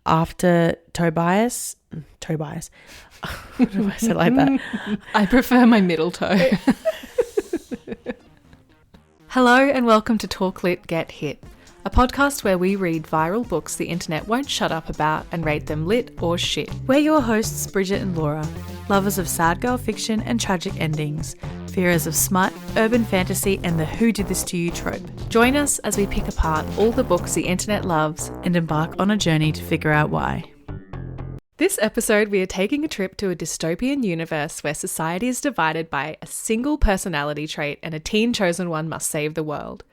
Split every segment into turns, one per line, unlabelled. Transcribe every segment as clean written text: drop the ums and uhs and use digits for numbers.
after Tobias. What do I say like that?
I prefer my middle toe. Hello and welcome to Talk Lit Get Hit, a podcast where we read viral books the internet won't shut up about and rate them lit or shit.
We're your hosts, Bridget and Laura, lovers of sad girl fiction and tragic endings, fearers of smut, urban fantasy, and the who did this to you trope.
Join us as we pick apart all the books the internet loves
and embark on a journey to figure out why.
This episode, we are taking a trip to a dystopian universe where society is divided by a single personality trait and a teen chosen one must save the world.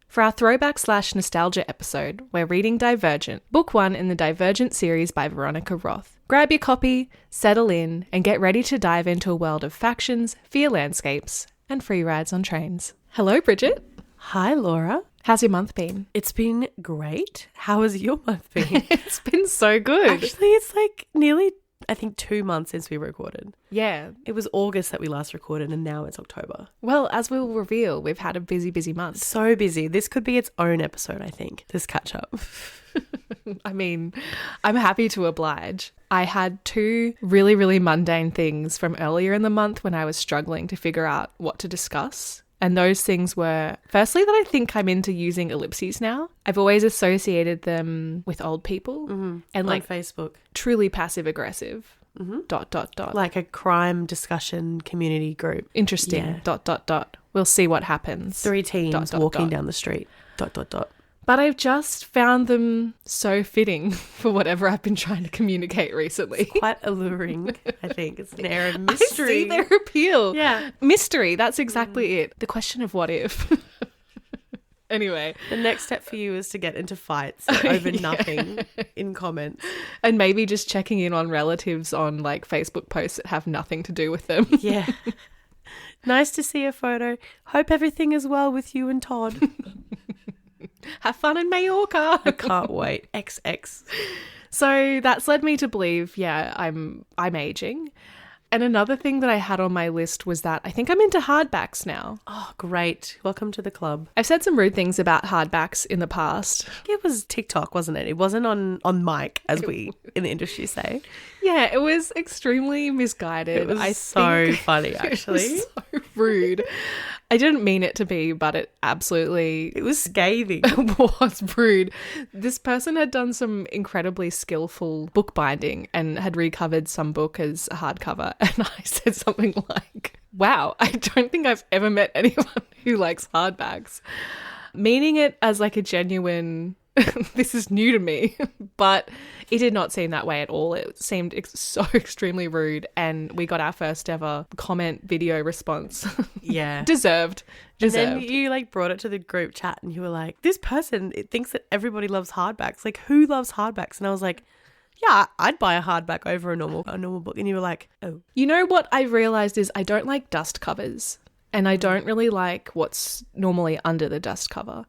For our throwback / nostalgia episode, we're reading Divergent, book 1 in the Divergent series by Veronica Roth. Grab your copy, settle in, and get ready to dive into a world of factions, fear landscapes, and free rides on trains. Hello, Bridget.
Hi, Laura.
How's your month been?
It's been great. How has your month been?
It's been so good.
Actually, it's like nearly, I think, 2 months since we recorded.
Yeah.
It was August that we last recorded and now it's October.
Well, as we'll reveal, we've had a busy month.
So busy. This could be its own episode, I think, this catch up.
I mean, I'm happy to oblige. I had 2 really mundane things from earlier in the month when I was struggling to figure out what to discuss. And those things were, firstly, that I think I'm into using ellipses now. I've always associated them with old people and like
Facebook.
Truly passive aggressive.
Like a crime discussion community group.
Interesting. Yeah. We'll see what happens.
3 teens walking down the street.
But I've just found them so fitting for whatever I've been trying to communicate recently.
It's quite alluring, I think. It's an air of mystery.
I see their appeal.
Yeah.
Mystery, that's exactly it. The question of what if. Anyway.
The next step for you is to get into fights over nothing in comments.
And maybe just checking in on relatives on like Facebook posts that have nothing to do with them.
Yeah. Nice to see a photo. Hope everything is well with you and Todd.
Have fun in Mallorca.
I can't wait. XX.
So that's led me to believe, I'm aging. And another thing that I had on my list was that I think I'm into hardbacks now.
Oh, great. Welcome to the club.
I've said some rude things about hardbacks in the past.
It was TikTok, wasn't it? It wasn't on mic, as we in the industry say.
Yeah, it was extremely misguided.
It was so funny, actually.
It was so rude. I didn't mean it to be, but it
was scathing.
Was rude. This person had done some incredibly skillful bookbinding and had recovered some book as a hardcover. And I said something like, wow, I don't think I've ever met anyone who likes hardbacks. Meaning it as like a genuine, this is new to me, but it did not seem that way at all. It seemed so extremely rude, and we got our first ever comment video response.
Yeah.
Deserved.
And then you like brought it to the group chat and you were like, this person, it thinks that everybody loves hardbacks. Like, who loves hardbacks? And I was like, yeah, I'd buy a hardback over a normal book. And you were like, oh.
You know what I realised is I don't like dust covers, and I don't really like what's normally under the dust cover.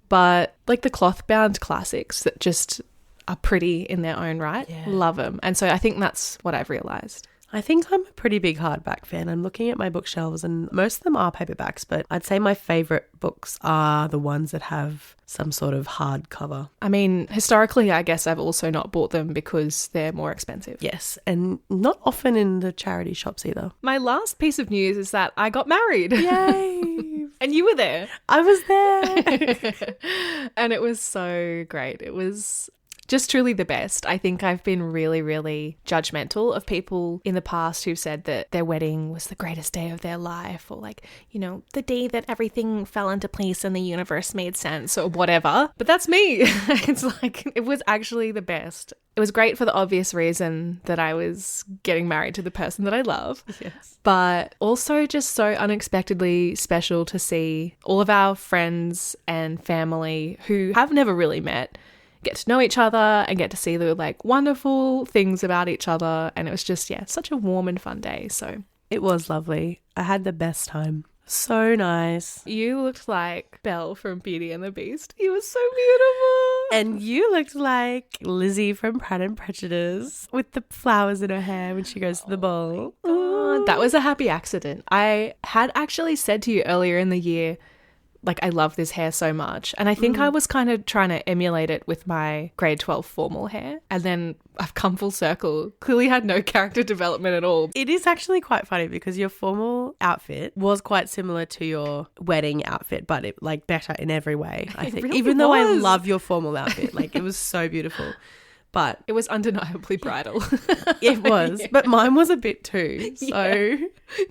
But like the cloth bound classics that just are pretty in their own right, love them. And so I think that's what I've realised.
I think I'm a pretty big hardback fan. I'm looking at my bookshelves and most of them are paperbacks, but I'd say my favourite books are the ones that have some sort of hard cover.
I mean, historically, I guess I've also not bought them because they're more expensive.
Yes, and not often in the charity shops either.
My last piece of news is that I got married.
Yay!
And you were there.
I was there.
And it was so great. It was just truly the best. I think I've been really judgmental of people in the past who've said that their wedding was the greatest day of their life, or like, you know, the day that everything fell into place and the universe made sense or whatever. But that's me. It's like, it was actually the best. It was great for the obvious reason that I was getting married to the person that I love.
Yes.
But also just so unexpectedly special to see all of our friends and family who have never really met get to know each other and get to see the like wonderful things about each other. And it was just, such a warm and fun day. So
it was lovely. I had the best time. So nice.
You looked like Belle from Beauty and the Beast. You were so beautiful.
And you looked like Lizzie from Pride and Prejudice with the flowers in her hair when she goes to the ball.
Oh, that was a happy accident. I had actually said to you earlier in the year, like, I love this hair so much. And I think I was kind of trying to emulate it with my grade 12 formal hair. And then I've come full circle. Clearly had no character development at all.
It is actually quite funny because your formal outfit was quite similar to your wedding outfit, but it, like, better in every way, I think.
really
Even though I
was.
love your formal outfit, like, it was so beautiful. But
It was undeniably bridal.
it was, but mine was a bit too. So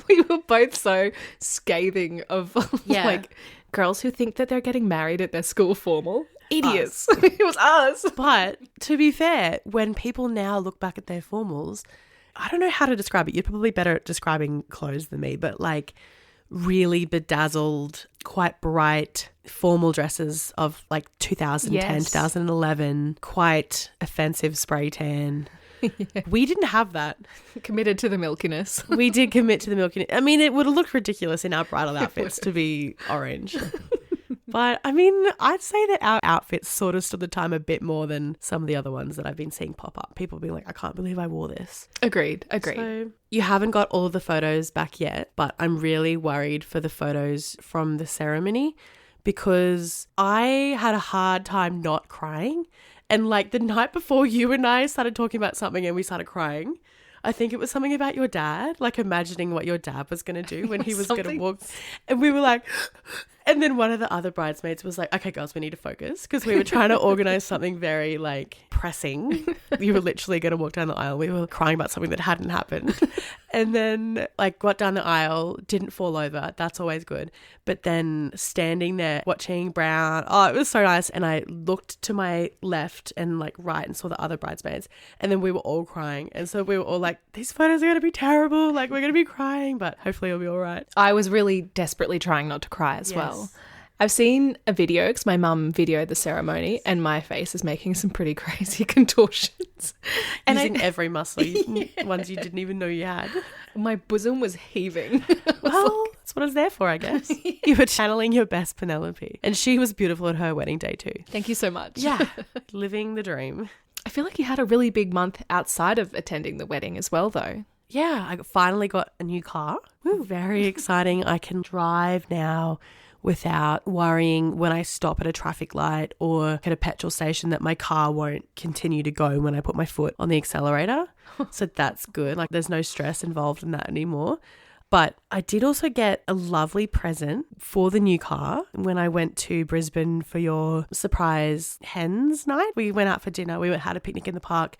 We were both so scathing of
Yeah.
like girls who think that they're getting married at their school formal. Idiots. It was us.
But to be fair, when people now look back at their formals, I don't know how to describe it. You're probably better at describing clothes than me, but like really bedazzled, quite bright formal dresses of like 2010,
Yes.
2011, quite offensive spray tan. We didn't have that.
Committed to the milkiness.
We did commit to the milky. I mean, it would have looked ridiculous in our bridal outfits to be orange. But I mean, I'd say that our outfits sort of stood the time a bit more than some of the other ones that I've been seeing pop up. People being like, I can't believe I wore this.
Agreed.
So you haven't got all of the photos back yet, but I'm really worried for the photos from the ceremony because I had a hard time not crying. And like the night before you and I started talking about something and we started crying, I think it was something about your dad, like imagining what your dad was going to do when he was going to walk. And we were like, and then one of the other bridesmaids was like, okay, girls, we need to focus because we were trying to organize something very like pressing. You were literally going to walk down the aisle. We were crying about something that hadn't happened. And then like got down the aisle, didn't fall over. That's always good. But then standing there watching Brown, oh, it was so nice. And I looked to my left and like right and saw the other bridesmaids. And then we were all crying. And so we were all like, these photos are going to be terrible. Like we're going to be crying, but hopefully it'll be all right.
I was really desperately trying not to cry as well.
Yes.
I've seen a video because my mum videoed the ceremony and my face is making some pretty crazy contortions. And
Using every muscle, ones you didn't even know you had.
my bosom was heaving.
Well, that's what I was there for, I guess. You were channeling your best Penelope. And she was beautiful at her wedding day too.
Thank you so much.
Yeah, living the dream.
I feel like you had a really big month outside of attending the wedding as well, though.
Yeah, I finally got a new car. Woo, very exciting. I can drive now without worrying when I stop at a traffic light or at a petrol station that my car won't continue to go when I put my foot on the accelerator. So that's good. Like there's no stress involved in that anymore. But I did also get a lovely present for the new car when I went to Brisbane for your surprise hens night. We went out for dinner. We had a picnic in the park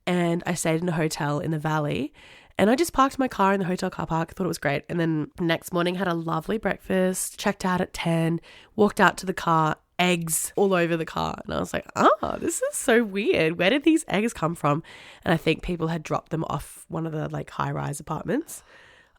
and I stayed in a hotel in the valley. And I just parked my car in the hotel car park. I thought it was great. And then next morning had a lovely breakfast, checked out at 10, walked out to the car, eggs all over the car. And I was like, oh, this is so weird. Where did these eggs come from? And I think people had dropped them off one of the like high-rise apartments.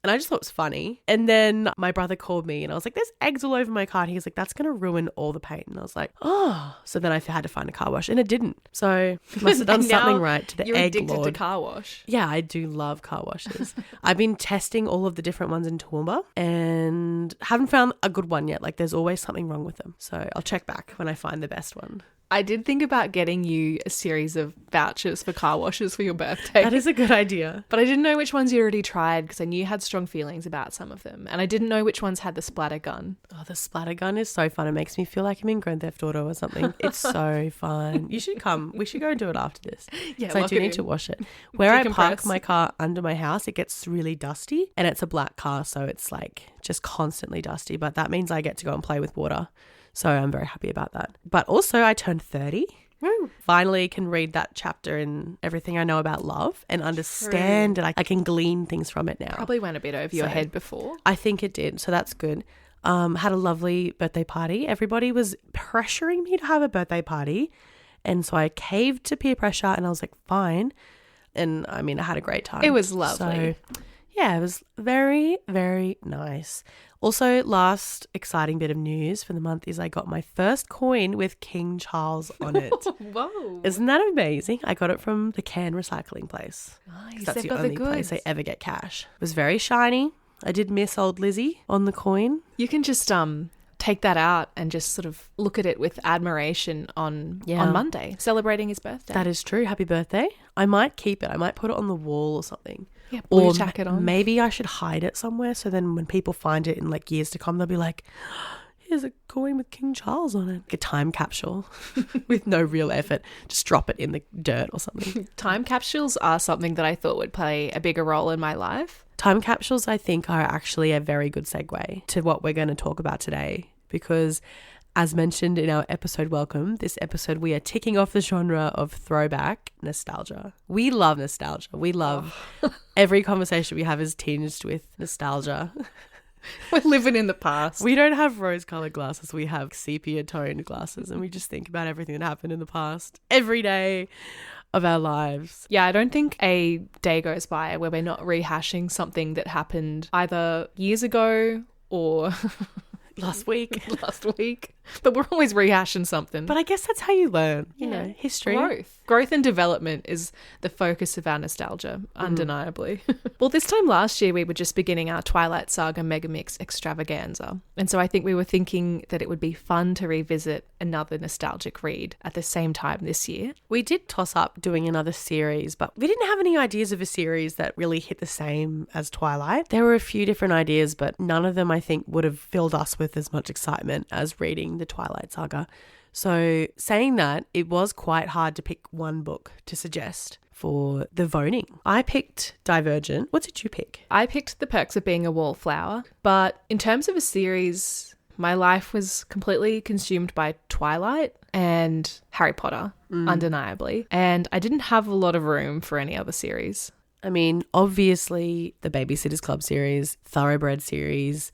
And I just thought it was funny. And then my brother called me and I was like, there's eggs all over my car. And he was like, that's going to ruin all the paint. And I was like, oh. So then I had to find a car wash and it didn't. So must have done something right to the
You're
egg
addicted
lord.
to car wash.
Yeah, I do love car washes. I've been testing all of the different ones in Toowoomba and haven't found a good one yet. Like there's always something wrong with them. So I'll check back when I find the best one.
I did think about getting you a series of vouchers for car washes for your birthday.
That is a good idea.
But I didn't know which ones you already tried because I knew you had strong feelings about some of them. And I didn't know which ones had the splatter gun.
Oh, the splatter gun is so fun. It makes me feel like I'm in Grand Theft Auto or something. It's so fun. You should come. We should go and do it after this.
Yeah,
So I
lock
do
it
need
in.
to wash it. Where I park
Decompress.
my car under my house, it gets really dusty and it's a black car. So it's like just constantly dusty. But that means I get to go and play with water. So I'm very happy about that. But also I turned 30. Woo. Finally can read that chapter in everything I know about love and understand it. I can glean things from it now.
Probably went a bit over your
So-
head before.
I think it did. So that's good. Had a lovely birthday party. Everybody was pressuring me to have a birthday party. And so I caved to peer pressure and I was like, fine. And I mean, I had a great time.
It was lovely.
So, yeah, it was very, very nice. Also, last exciting bit of news for the month is I got my first coin with King Charles on it.
Whoa.
Isn't that amazing? I got it from the can recycling place.
Nice.
That's
They've
the
got
only
the goods.
place I ever get cash. It was very shiny. I did miss old Lizzie on the coin.
You can just take that out and just sort of look at it with admiration on Monday, celebrating his birthday.
That is true. Happy birthday. I might keep it. I might put it on the wall or something.
Yeah, blue
Or
jacket on.
maybe I should hide it somewhere so then when people find it in like years to come, they'll be like, here's a coin with King Charles on it. Like a time capsule with no real effort. Just drop it in the dirt or something.
Time capsules are something that I thought would play a bigger role in my life.
Time capsules, I think, are actually a very good segue to what we're going to talk about today, because as mentioned in our episode welcome, this episode we are ticking off the genre of throwback nostalgia. We love nostalgia. We love every conversation we have is tinged with nostalgia.
We're living in the past.
We don't have rose-colored glasses. We have sepia-toned glasses, and we just think about everything that happened in the past every day of our lives.
Yeah, I don't think a day goes by where we're not rehashing something that happened either years ago or
last week.
But we're always rehashing something.
But I guess that's how you learn, you know, history.
Growth and development is the focus of our nostalgia, undeniably. Well, this time last year, we were just beginning our Twilight Saga Megamix extravaganza. And so I think we were thinking that it would be fun to revisit another nostalgic read at the same time this year.
We did toss up doing another series, but we didn't have any ideas of a series that really hit the same as Twilight. There were a few different ideas, but none of them, I think, would have filled us with as much excitement as reading the Twilight Saga. So saying that, it was quite hard to pick one book to suggest for the voting. I picked Divergent. What did you pick?
I picked The Perks of Being a Wallflower, but in terms of a series, my life was completely consumed by Twilight and Harry Potter, undeniably, and I didn't have a lot of room for any other series.
I mean, obviously the Babysitter's Club series, Thoroughbred series,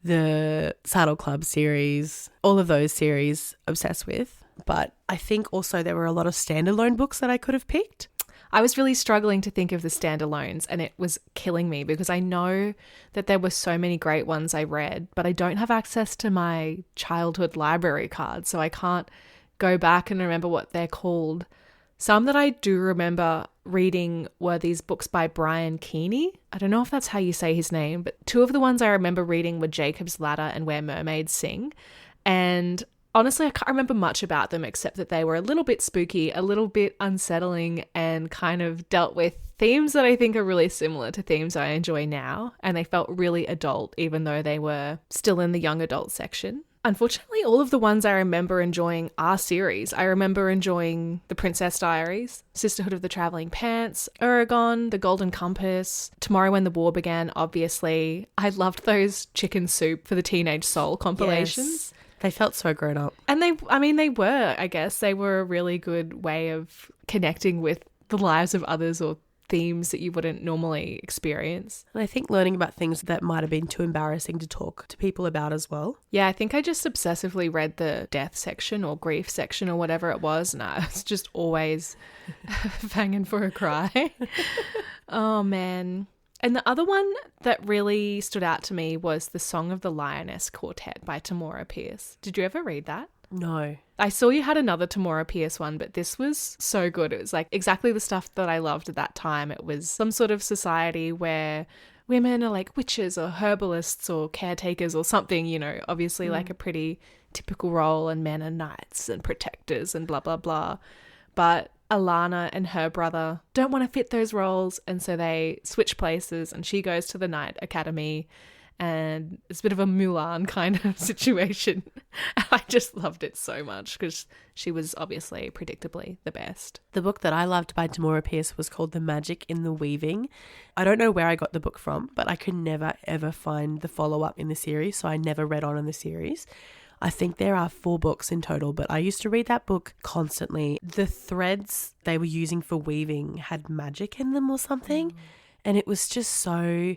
the Saddle Club series, all of those series obsessed with. But I think also there were a lot of standalone books that I could have picked.
I was really struggling to think of the standalones, and it was killing me because I know that there were so many great ones I read, but I don't have access to my childhood library card, so I can't go back and remember what they're called. Some that I do remember reading were these books by Brian Keeney. I don't know if that's how you say his name, but two of the ones I remember reading were Jacob's Ladder and Where Mermaids Sing. And honestly, I can't remember much about them except that they were a little bit spooky, a little bit unsettling, and kind of dealt with themes that I think are really similar to themes I enjoy now. And they felt really adult, even though they were still in the young adult section. Unfortunately, all of the ones I remember enjoying are series. I remember enjoying The Princess Diaries, Sisterhood of the Traveling Pants, Eragon, The Golden Compass, Tomorrow When the War Began, obviously. I loved those Chicken Soup for the Teenage Soul compilations.
Yes. They felt so grown up.
And they were, I guess. They were a really good way of connecting with the lives of others or themes that you wouldn't normally experience.
And I think learning about things that might have been too embarrassing to talk to people about as well.
Yeah, I think I just obsessively read the death section or grief section or whatever it was, and I was just always banging for a cry. Oh, man. And the other one that really stood out to me was The Song of the Lioness Quartet by Tamora Pierce. Did you ever read that?
No.
I saw you had another Tamora Pierce one, but this was so good. It was like exactly the stuff that I loved at that time. It was some sort of society where women are like witches or herbalists or caretakers or something, you know, obviously like a pretty typical role, and men are knights and protectors and blah, blah, blah. But Alana and her brother don't want to fit those roles, and so they switch places, and she goes to the Knight Academy, and it's a bit of a Mulan kind of situation. I just loved it so much because she was obviously predictably the best.
The book that I loved by Tamora Pierce was called The Magic in the Weaving. I don't know where I got the book from, but I could never ever find the follow-up in the series, so I never read on in the series. I think there are 4 books in total, but I used to read that book constantly. The threads they were using for weaving had magic in them or something, and it was just so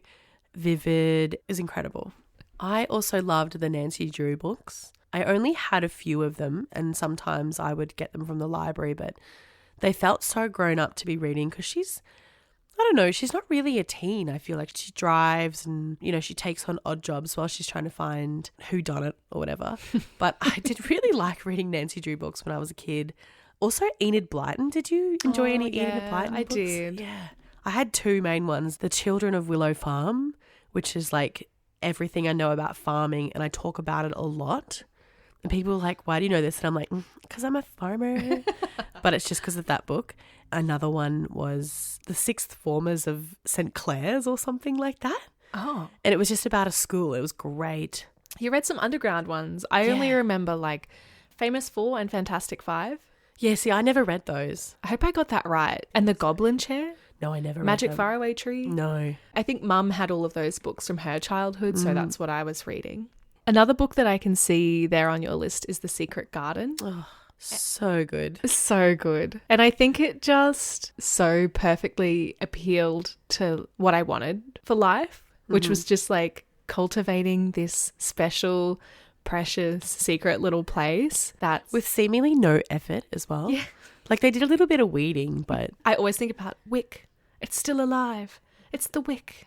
vivid. It was incredible. I also loved the Nancy Drew books. I only had a few of them, and sometimes I would get them from the library, but they felt so grown up to be reading because she's not really a teen. I feel like she drives and, you know, she takes on odd jobs while she's trying to find whodunit or whatever. But I did really like reading Nancy Drew books when I was a kid. Also, Enid Blyton. Did you enjoy any Enid Blyton books?
I did.
Yeah. I had 2 main ones. The Children of Willow Farm, which is like everything I know about farming, and I talk about it a lot. And people are like, why do you know this? And I'm like, because I'm a farmer. But it's just because of that book. Another one was The Sixth Formers of St. Clair's or something like that.
Oh.
And it was just about a school. It was great.
You read some underground ones. I only remember like Famous Four and Fantastic Five.
Yeah, see, I never read those.
I hope I got that right. And The Goblin Chair.
No, I never read
Magic
them.
Faraway Tree.
No.
I think Mum had all of those books from her childhood, so that's what I was reading. Another book that I can see there on your list is The Secret Garden.
Oh, so good.
So good. And I think it just so perfectly appealed to what I wanted for life, which was just like cultivating this special, precious, secret little place that's
With seemingly no effort as well.
Yeah.
Like they did a little bit of weeding, but
I always think about Wick. It's still alive. It's the Wick.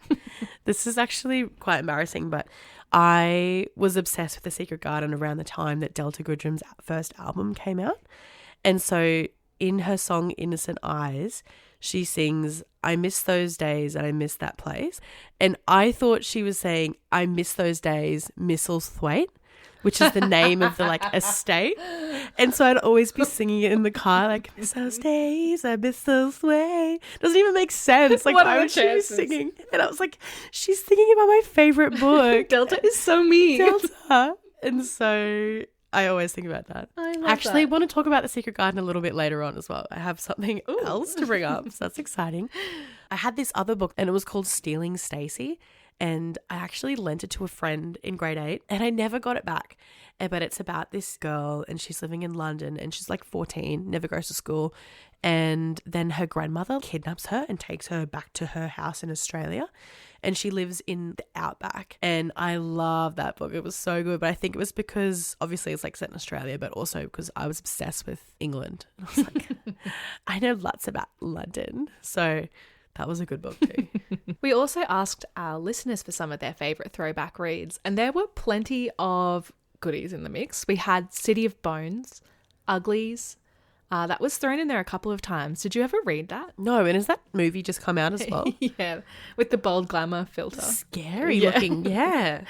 this is actually quite embarrassing, but I was obsessed with The Secret Garden around the time that Delta Goodrum's first album came out. And so in her song Innocent Eyes, she sings, I miss those days and I miss that place. And I thought she was saying, I miss those days, Misselthwaite, which is the name of the like estate. And so I'd always be singing it in the car, like, miss those days, I miss those way. Doesn't even make sense. Like,
What
why
are the
would she be
chances?
singing? And I was like, she's singing about my favorite book.
Delta is so mean.
Delta. And so I always think about that.
I love
Actually,
that.
want to talk about The Secret Garden a little bit later on as well. I have something else to bring up, so that's exciting. I had this other book and it was called Stealing Stacey. And I actually lent it to a friend in grade 8 and I never got it back. But it's about this girl and she's living in London and she's like 14, never goes to school. And then her grandmother kidnaps her and takes her back to her house in Australia. And she lives in the outback. And I love that book. It was so good. But I think it was because obviously it's like set in Australia, but also because I was obsessed with England. I was like, I know lots about London. So that was a good book too.
We also asked our listeners for some of their favourite throwback reads, and there were plenty of goodies in the mix. We had City of Bones, Uglies. That was thrown in there a couple of times. Did you ever read that?
No, and has that movie just come out as well?
Yeah, with the bold glamour filter.
Scary looking, yeah.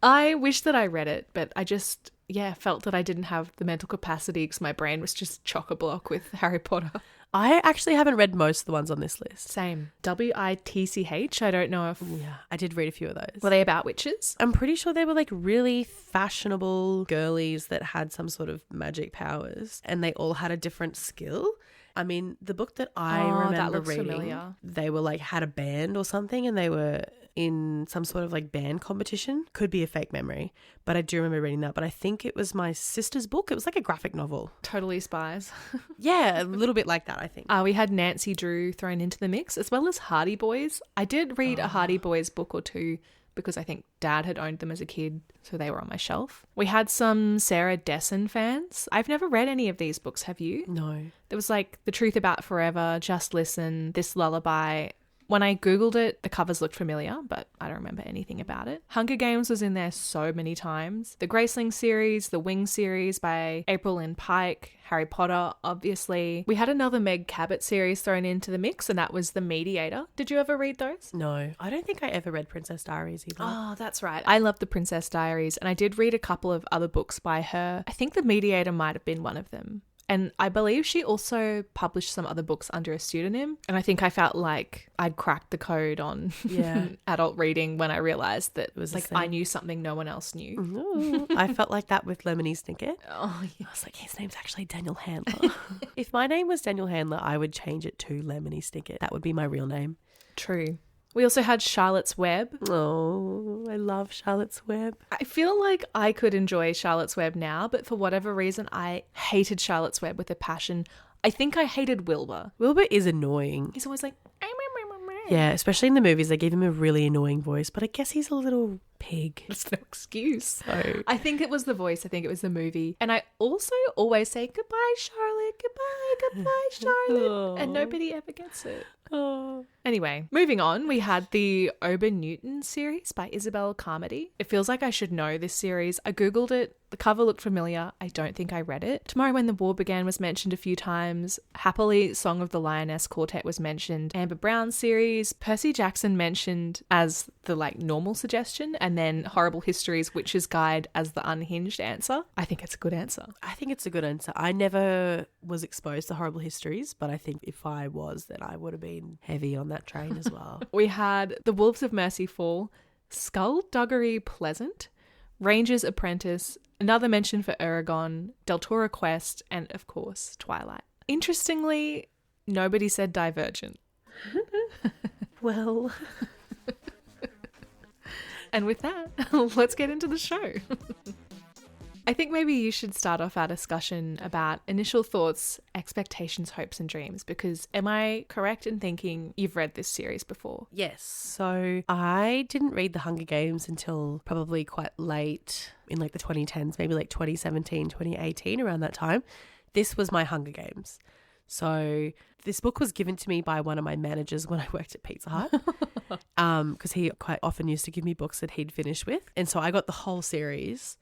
I wish that I read it, but I just, felt that I didn't have the mental capacity because my brain was just chock-a-block with Harry Potter.
I actually haven't read most of the ones on this list.
Same. WITCH. I don't know if...
Yeah, I did read a few of those.
Were they about witches?
I'm pretty sure they were like really fashionable girlies that had some sort of magic powers and they all had a different skill. I mean, the book that I remember reading,
familiar.
they were like had a band or something and they were in some sort of like band competition. Could be a fake memory, but I do remember reading that. But I think it was my sister's book. It was like a graphic novel.
Totally Spies.
Yeah, a little bit like that, I think.
We had Nancy Drew thrown into the mix, as well as Hardy Boys. I did read a Hardy Boys book or two because I think Dad had owned them as a kid, so they were on my shelf. We had some Sarah Dessen fans. I've never read any of these books, have you?
No.
There was like The Truth About Forever, Just Listen, This Lullaby. When I Googled it, the covers looked familiar, but I don't remember anything about it. Hunger Games was in there so many times. The Graceling series, the Wing series by April Lynn Pike, Harry Potter, obviously. We had another Meg Cabot series thrown into the mix, and that was The Mediator. Did you ever read those?
No, I don't think I ever read Princess Diaries either.
Oh, that's right. I love The Princess Diaries, and I did read a couple of other books by her. I think The Mediator might have been one of them. And I believe she also published some other books under a pseudonym. And I think I felt like I'd cracked the code on adult reading when I realised that it was like I knew something no one else knew.
Ooh, I felt like that with Lemony Snicket.
Oh, yeah.
I was like, his name's actually Daniel Handler. If my name was Daniel Handler, I would change it to Lemony Snicket. That would be my real name.
True. We also had Charlotte's Web.
Oh, I love Charlotte's Web.
I feel like I could enjoy Charlotte's Web now, but for whatever reason, I hated Charlotte's Web with a passion. I think I hated Wilbur.
Wilbur is annoying.
He's always like...
Yeah, especially in the movies, they give him a really annoying voice, but I guess he's a little pig.
That's no excuse.
So
I think it was the voice. I think it was the movie. And I also always say, goodbye, Charlotte. Goodbye, Charlotte. And nobody ever gets it.
Oh.
Anyway, moving on, we had the Oban Newton series by Isabel Carmody. It feels like I should know this series. I Googled it. The cover looked familiar. I don't think I read it. Tomorrow When the War Began was mentioned a few times. Happily, Song of the Lioness Quartet was mentioned. Amber Brown series. Percy Jackson mentioned as the like normal suggestion, and then Horrible Histories Witch's Guide as the unhinged answer. I think it's a good answer.
I think it's a good answer. I never was exposed to Horrible Histories, but I think if I was, then I would have been heavy on that train as well.
We had The Wolves of Mercy Fall, Skullduggery Pleasant, Ranger's Apprentice, another mention for Eragon, Deltora Quest, and of course, Twilight. Interestingly, nobody said Divergent.
Well...
And with that, let's get into the show. I think maybe you should start off our discussion about initial thoughts, expectations, hopes, and dreams, because am I correct in thinking you've read this series before?
Yes. So I didn't read The Hunger Games until probably quite late in like the 2010s, maybe like 2017, 2018, around that time. This was my Hunger Games. So this book was given to me by one of my managers when I worked at Pizza Hut, because he quite often used to give me books that he'd finished with. And so I got the whole series,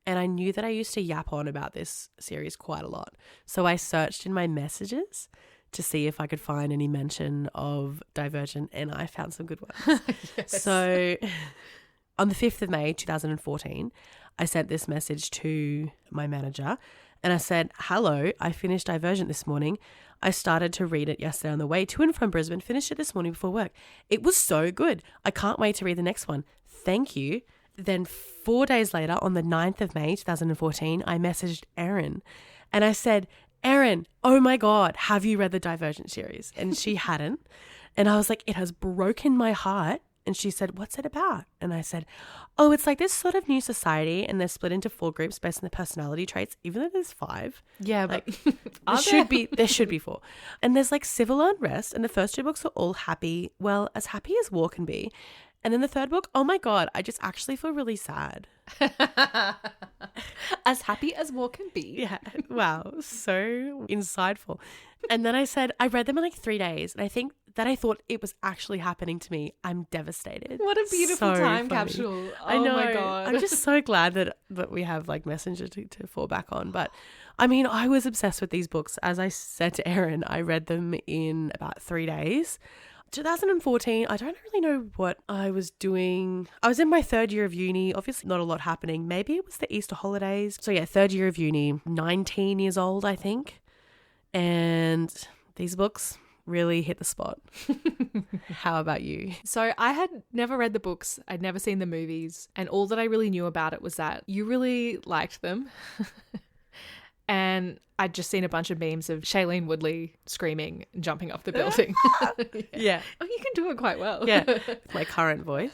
and I knew that I used to yap on about this series quite a lot. So I searched in my messages to see if I could find any mention of Divergent, and I found some good ones.
Yes.
So on the 5th of May, 2014, I sent this message to my manager. And I said, hello, I finished Divergent this morning. I started to read it yesterday on the way to and from Brisbane, finished it this morning before work. It was so good. I can't wait to read the next one. Thank you. Then 4 days later, on the 9th of May, 2014, I messaged Erin and I said, Erin, oh my God, have you read the Divergent series? And she hadn't. And I was like, it has broken my heart. And she said, what's it about? And I said, oh, it's like this sort of new society, and they're split into 4 groups based on their personality traits, even though there's 5.
Yeah,
like,
but
there should be 4. And there's like civil unrest, and the first 2 books are all happy, well, as happy as war can be. And then the 3rd book, oh my God, I just actually feel really sad.
As happy as war can be.
Yeah. Wow. So insightful. And then I said, I read them in like 3 days. And I think that I thought it was actually happening to me. I'm devastated.
What a beautiful
So
time
funny.
capsule.
I know.
Oh my God.
I'm just so glad that we have like Messenger to fall back on. But I mean, I was obsessed with these books. As I said to Erin, I read them in about 3 days. 2014, I don't really know what I was doing. I was in my 3rd year of uni, obviously not a lot happening. Maybe it was the Easter holidays. So yeah, 3rd year of uni, 19 years old, I think. And these books really hit the spot. How about you?
So I had never read the books. I'd never seen the movies. And all that I really knew about it was that you really liked them. And I'd just seen a bunch of memes of Shailene Woodley screaming and jumping off the building.
Yeah.
Oh, you can do it quite well.
Yeah. My current voice.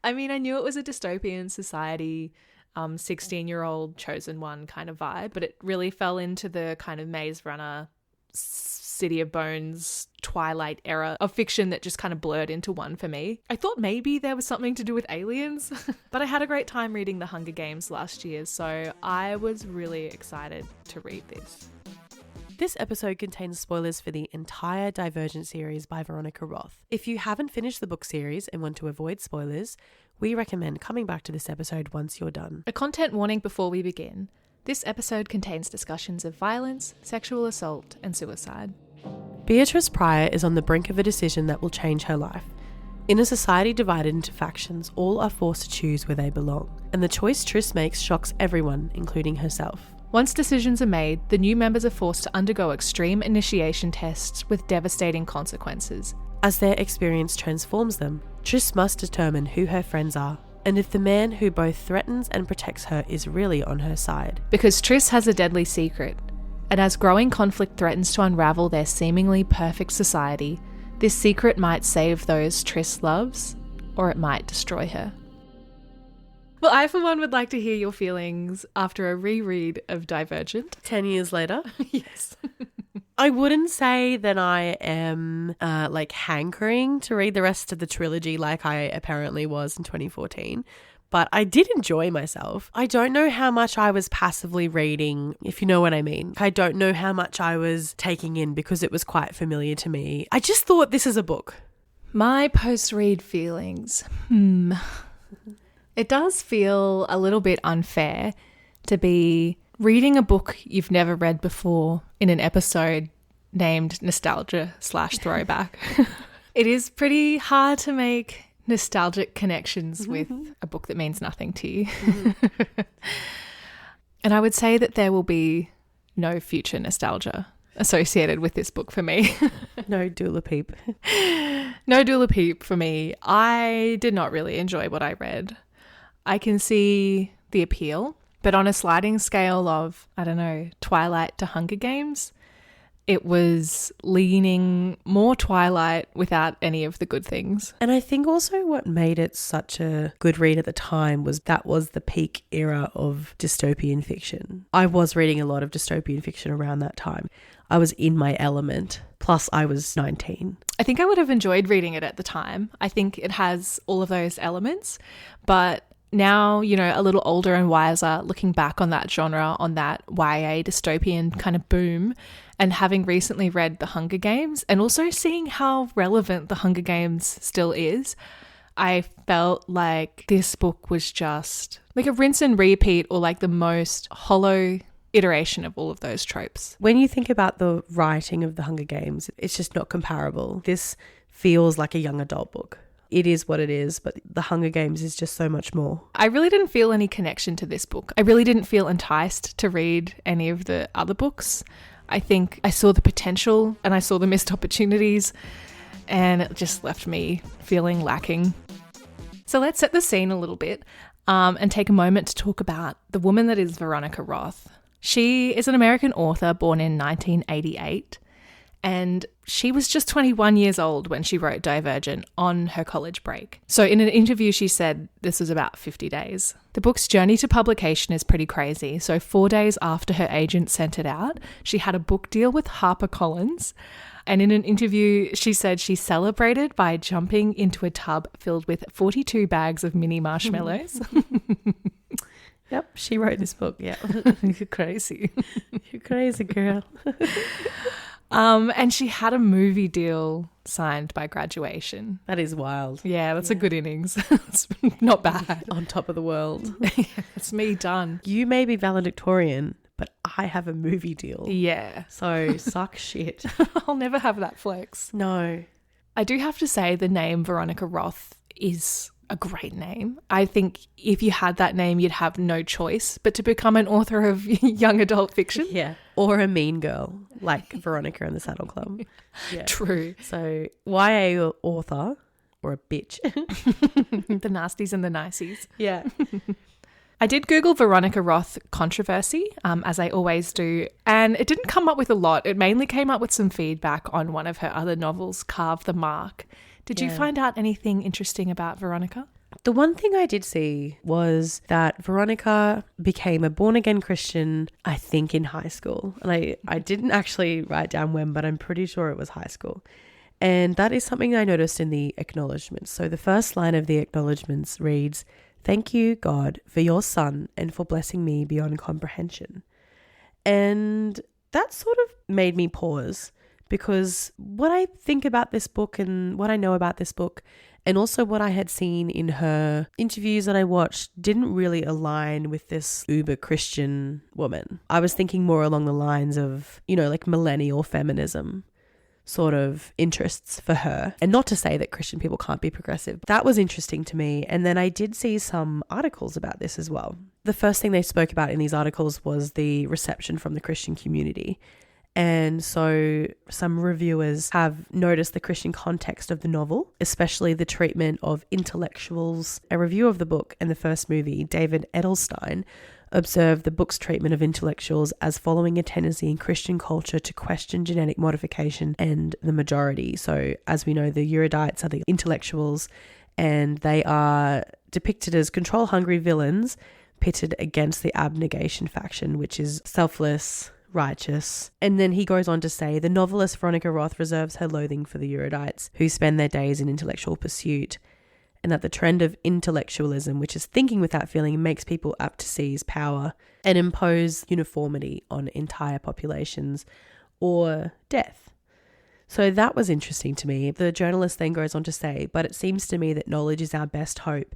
I mean, I knew it was a dystopian society, 16-year-old chosen one kind of vibe, but it really fell into the kind of Maze Runner, City of Bones, Twilight era of fiction that just kind of blurred into one for me. I thought maybe there was something to do with aliens, but I had a great time reading The Hunger Games last year, so I was really excited to read this.
This episode contains spoilers for the entire Divergent series by Veronica Roth. If you haven't finished the book series and want to avoid spoilers, we recommend coming back to this episode once you're done.
A content warning before we begin. This episode contains discussions of violence, sexual assault, and suicide.
Beatrice Pryor is on the brink of a decision that will change her life. In a society divided into factions, all are forced to choose where they belong, and the choice Tris makes shocks everyone, including herself.
Once decisions are made, the new members are forced to undergo extreme initiation tests with devastating consequences.
As their experience transforms them, Tris must determine who her friends are, and if the man who both threatens and protects her is really on her side.
Because Tris has a deadly secret, and as growing conflict threatens to unravel their seemingly perfect society, this secret might save those Tris loves, or it might destroy her. Well, I for one would like to hear your feelings after a reread of Divergent.
10 years later.
Yes.
I wouldn't say that I am hankering to read the rest of the trilogy like I apparently was in 2014. But I did enjoy myself. I don't know how much I was passively reading, if you know what I mean. I don't know how much I was taking in because it was quite familiar to me. I just thought this is a book.
My post-read feelings. It does feel a little bit unfair to be reading a book you've never read before in an episode named Nostalgia/Throwback. It is pretty hard to make nostalgic connections with a book that means nothing to you. And I would say that there will be no future nostalgia associated with this book for me.
No Dula Peep.
No Dula Peep for me. I did not really enjoy what I read. I can see the appeal, but on a sliding scale of, I don't know, Twilight to Hunger Games, it was leaning more Twilight without any of the good things.
And I think also what made it such a good read at the time was that was the peak era of dystopian fiction. I was reading a lot of dystopian fiction around that time. I was in my element, plus I was 19.
I think I would have enjoyed reading it at the time. I think it has all of those elements, but now, you know, a little older and wiser, looking back on that genre, on that YA dystopian kind of boom, and having recently read The Hunger Games and also seeing how relevant The Hunger Games still is, I felt like this book was just like a rinse and repeat, or like the most hollow iteration of all of those tropes.
When you think about the writing of The Hunger Games, it's just not comparable. This feels like a young adult book. It is what it is, but The Hunger Games is just so much more.
I really didn't feel any connection to this book. I really didn't feel enticed to read any of the other books. I think I saw the potential and I saw the missed opportunities, and it just left me feeling lacking. So let's set the scene a little bit and take a moment to talk about the woman that is Veronica Roth. She is an American author born in 1988. And she was just 21 years old when she wrote Divergent on her college break. So in an interview, she said this was about 50 days. The book's journey to publication is pretty crazy. So 4 days after her agent sent it out, she had a book deal with HarperCollins. And in an interview, she said she celebrated by jumping into a tub filled with 42 bags of mini marshmallows.
Yep, she wrote this book, yeah.
You're crazy.
You're crazy, girl.
And she had a movie deal signed by graduation.
That is wild.
Yeah, that's a good innings. It's not bad.
On top of the world.
It's me done.
You may be valedictorian, but I have a movie deal.
Yeah.
So suck shit.
I'll never have that flex.
No.
I do have to say the name Veronica Roth is a great name. I think if you had that name, you'd have no choice but to become an author of young adult fiction.
Yeah. Or a mean girl, like Veronica and the Saddle Club. Yeah.
True.
So YA author or a bitch.
The nasties and the niceys.
Yeah.
I did Google Veronica Roth controversy, as I always do, and it didn't come up with a lot. It mainly came up with some feedback on one of her other novels, Carve the Mark. Did you find out anything interesting about Veronica?
The one thing I did see was that Veronica became a born-again Christian, I think, in high school. And I didn't actually write down when, but I'm pretty sure it was high school. And that is something I noticed in the acknowledgements. So the first line of the acknowledgements reads, "Thank you, God, for your son and for blessing me beyond comprehension." And that sort of made me pause, because what I think about this book and what I know about this book, and also what I had seen in her interviews that I watched, didn't really align with this uber Christian woman. I was thinking more along the lines of, you know, like millennial feminism sort of interests for her. And not to say that Christian people can't be progressive. That was interesting to me. And then I did see some articles about this as well. The first thing they spoke about in these articles was the reception from the Christian community. And so some reviewers have noticed the Christian context of the novel, especially the treatment of intellectuals. A review of the book and the first movie, David Edelstein, observed the book's treatment of intellectuals as following a tendency in Christian culture to question genetic modification and the majority. So as we know, the erudites are the intellectuals, and they are depicted as control-hungry villains pitted against the abnegation faction, which is selfless, righteous. And then he goes on to say, the novelist Veronica Roth reserves her loathing for the erudites who spend their days in intellectual pursuit, and that the trend of intellectualism, which is thinking without feeling, makes people apt to seize power and impose uniformity on entire populations or death. So that was interesting to me. The journalist then goes on to say, but it seems to me that knowledge is our best hope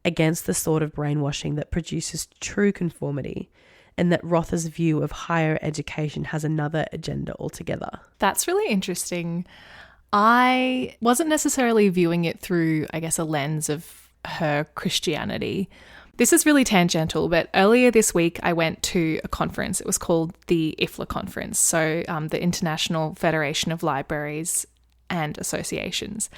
against the sort of brainwashing that produces true conformity, and that Roth's view of higher education has another agenda altogether.
That's really interesting. I wasn't necessarily viewing it through, I guess, a lens of her Christianity. This is really tangential, but earlier this week I went to a conference. It was called the IFLA conference, so the International Federation of Libraries. and associations.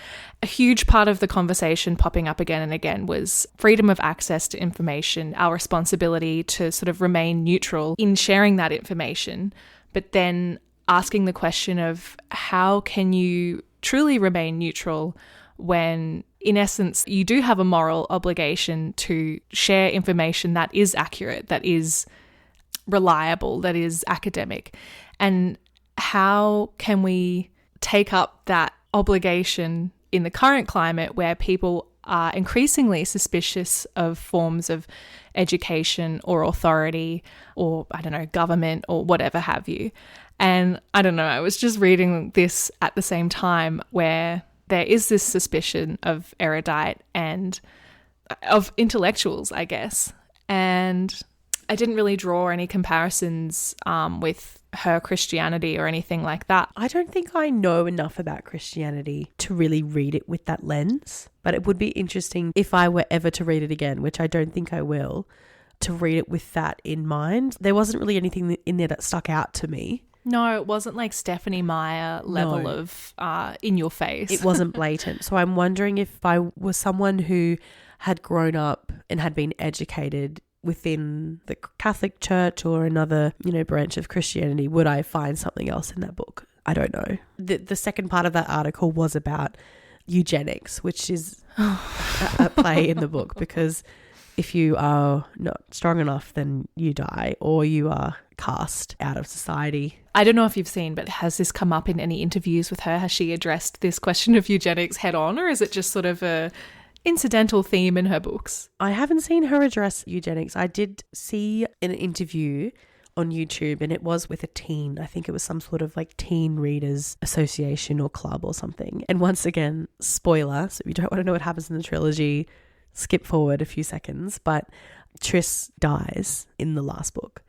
A huge part of the conversation popping up again and again was freedom of access to information, our responsibility to sort of remain neutral in sharing that information, but then asking the question of how can you truly remain neutral when, in essence, you do have a moral obligation to share information that is accurate, that is reliable, that is academic. And how can we take up that obligation in the current climate where people are increasingly suspicious of forms of education or authority or, I don't know, government or whatever have you. And I don't know, I was just reading this at the same time where there is this suspicion of erudite and of intellectuals, I guess. And I didn't really draw any comparisons with her Christianity or anything like that.
I don't think I know enough about Christianity to really read it with that lens, but it would be interesting if I were ever to read it again, which I don't think I will, to read it with that in mind. There wasn't really anything in there that stuck out to me.
No, it wasn't like Stephanie Meyer level of in your face.
It wasn't blatant. So I'm wondering if I was someone who had grown up and had been educated within the Catholic Church or another, branch of Christianity, would I find something else in that book? I don't know. The second part of that article was about eugenics, which is at play in the book, because if you are not strong enough, then you die or you are cast out of society.
I don't know if you've seen, but has this come up in any interviews with her? Has she addressed this question of eugenics head on, or is it just sort of a incidental theme in her books?
I haven't seen her address eugenics. I did see an interview on YouTube, and it was with a teen. I think it was some sort of like teen readers association or club or something. And once again, spoiler, so if you don't want to know what happens in the trilogy, skip forward a few seconds, but Tris dies in the last book.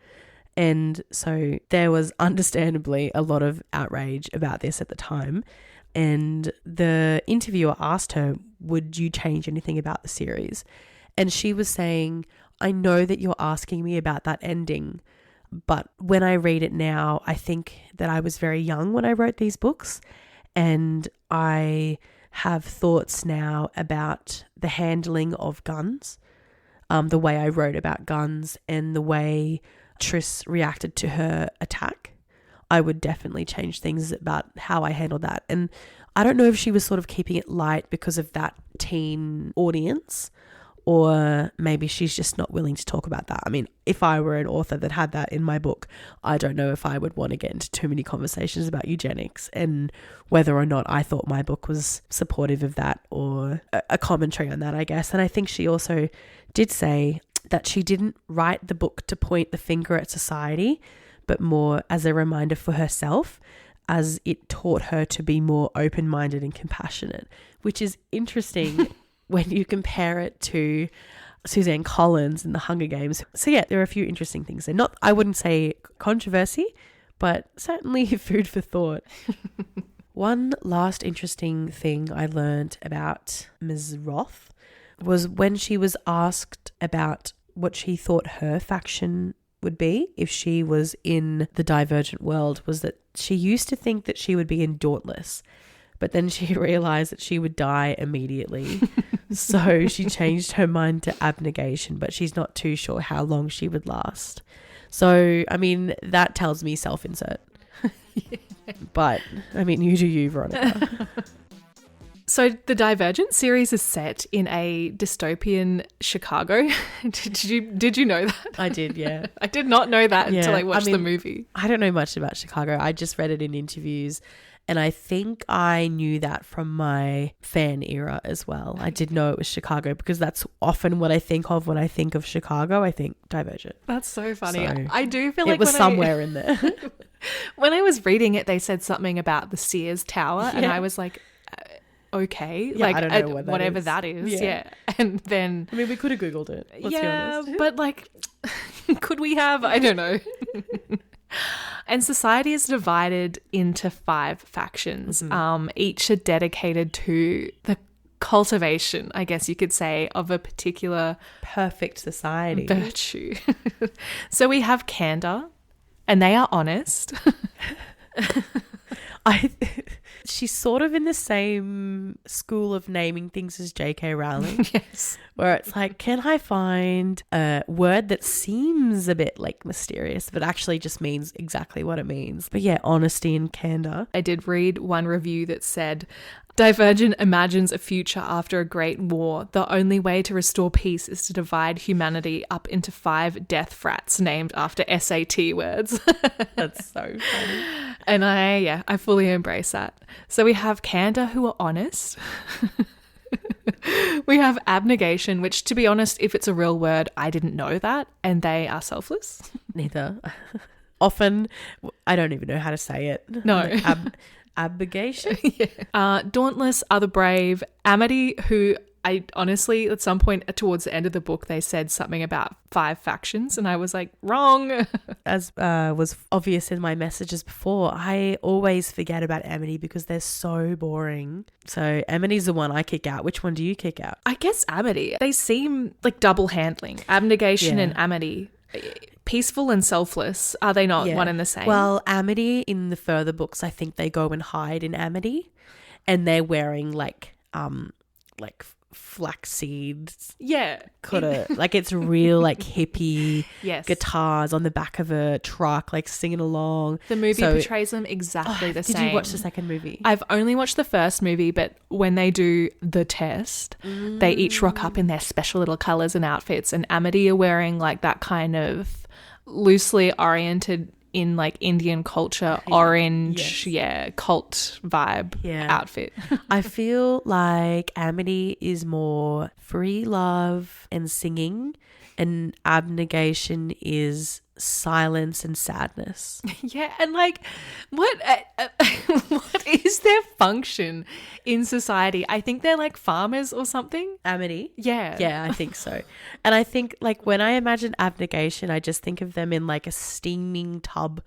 And so there was understandably a lot of outrage about this at the time. And the interviewer asked her, would you change anything about the series? And she was saying, I know that you're asking me about that ending, but when I read it now, I think that I was very young when I wrote these books, and I have thoughts now about the handling of guns, the way I wrote about guns and the way Tris reacted to her attack. I would definitely change things about how I handled that. And I don't know if she was sort of keeping it light because of that teen audience, or maybe she's just not willing to talk about that. I mean, if I were an author that had that in my book, I don't know if I would want to get into too many conversations about eugenics and whether or not I thought my book was supportive of that or a commentary on that, I guess. And I think she also did say that she didn't write the book to point the finger at society, but more as a reminder for herself, as it taught her to be more open-minded and compassionate, which is interesting when you compare it to Suzanne Collins in The Hunger Games. So yeah, there are a few interesting things there. Not, I wouldn't say controversy, but certainly food for thought. One last interesting thing I learned about Ms. Roth was when she was asked about what she thought her faction would be if she was in the divergent world, was that she used to think that she would be in Dauntless, but then she realized that she would die immediately. So she changed her mind to abnegation, but she's not too sure how long she would last. So, I mean, that tells me self-insert. Yeah. But, I mean, you do you, Veronica.
So the Divergent series is set in a dystopian Chicago. Did you know that?
I did, yeah.
I did not know that until I watched the movie.
I don't know much about Chicago. I just read it in interviews, and I think I knew that from my fan era as well. I did know it was Chicago because that's often what I think of when I think of Chicago. I think Divergent.
That's so funny.
So
I do feel like
it was somewhere in there.
When I was reading it, they said something about the Sears Tower, and I was like, okay,
yeah, like I don't know
whatever that is. Yeah. And then
I mean, we could have Googled it. Let's be honest.
But like, could we have? I don't know. And society is divided into 5 factions. Mm-hmm. Each are dedicated to the cultivation, I guess you could say, of a particular
perfect society
virtue. So we have candor, and they are honest.
She's sort of in the same school of naming things as J.K. Rowling.
Yes.
Where it's like, can I find a word that seems a bit like mysterious, but actually just means exactly what it means? But yeah, honesty and candor.
I did read one review that said, Divergent imagines a future after a great war. The only way to restore peace is to divide humanity up into 5 death frats named after SAT words.
That's so funny.
And I fully embrace that. So we have candor, who are honest. We have abnegation, which, to be honest, if it's a real word, I didn't know that. And they are selfless.
Neither. Often, I don't even know how to say it.
No.
Like abnegation.
Yeah. Dauntless are the brave. Amity, who I honestly, at some point towards the end of the book, they said something about 5 factions, and I was like, wrong.
As was obvious in my messages before, I always forget about amity because they're so boring. So amity's the one I kick out. Which one do you kick out?
I guess amity. They seem like double handling. Abnegation and amity. Peaceful and selfless, are they not one and the same?
Well, amity in the further books, I think they go and hide in amity, and they're wearing like flaxseed.
Yeah.
Like it's real like hippie
yes.
guitars on the back of a truck, like singing along.
The movie portrays them exactly the same.
Did you watch the second movie?
I've only watched the first movie, but when they do the test, they each rock up in their special little colours and outfits, and Amity are wearing like that kind of loosely oriented in like Indian culture, orange, cult vibe outfit.
I feel like amity is more free love and singing, and abnegation is silence and sadness.
Yeah, and like what is their function in society? I think they're like farmers or something.
Amity?
Yeah,
I think so. And I think like when I imagine abnegation, I just think of them in like a steaming tub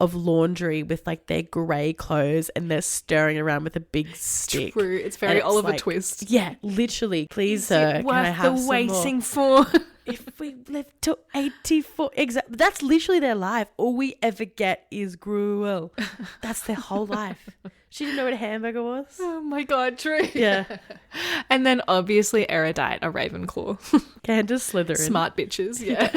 of laundry with like their grey clothes, and they're stirring around with a big stick.
True, it's very Oliver
like,
Twist.
Yeah, literally. Please, sir, can I have
the
some
waiting
more?
for?
If we live to 84, exactly. That's literally their life. All we ever get is gruel. That's their whole life. She didn't know what a hamburger was.
Oh my god, true.
Yeah.
And then obviously erudite, a Ravenclaw.
Candace Slytherin.
Smart bitches, yeah.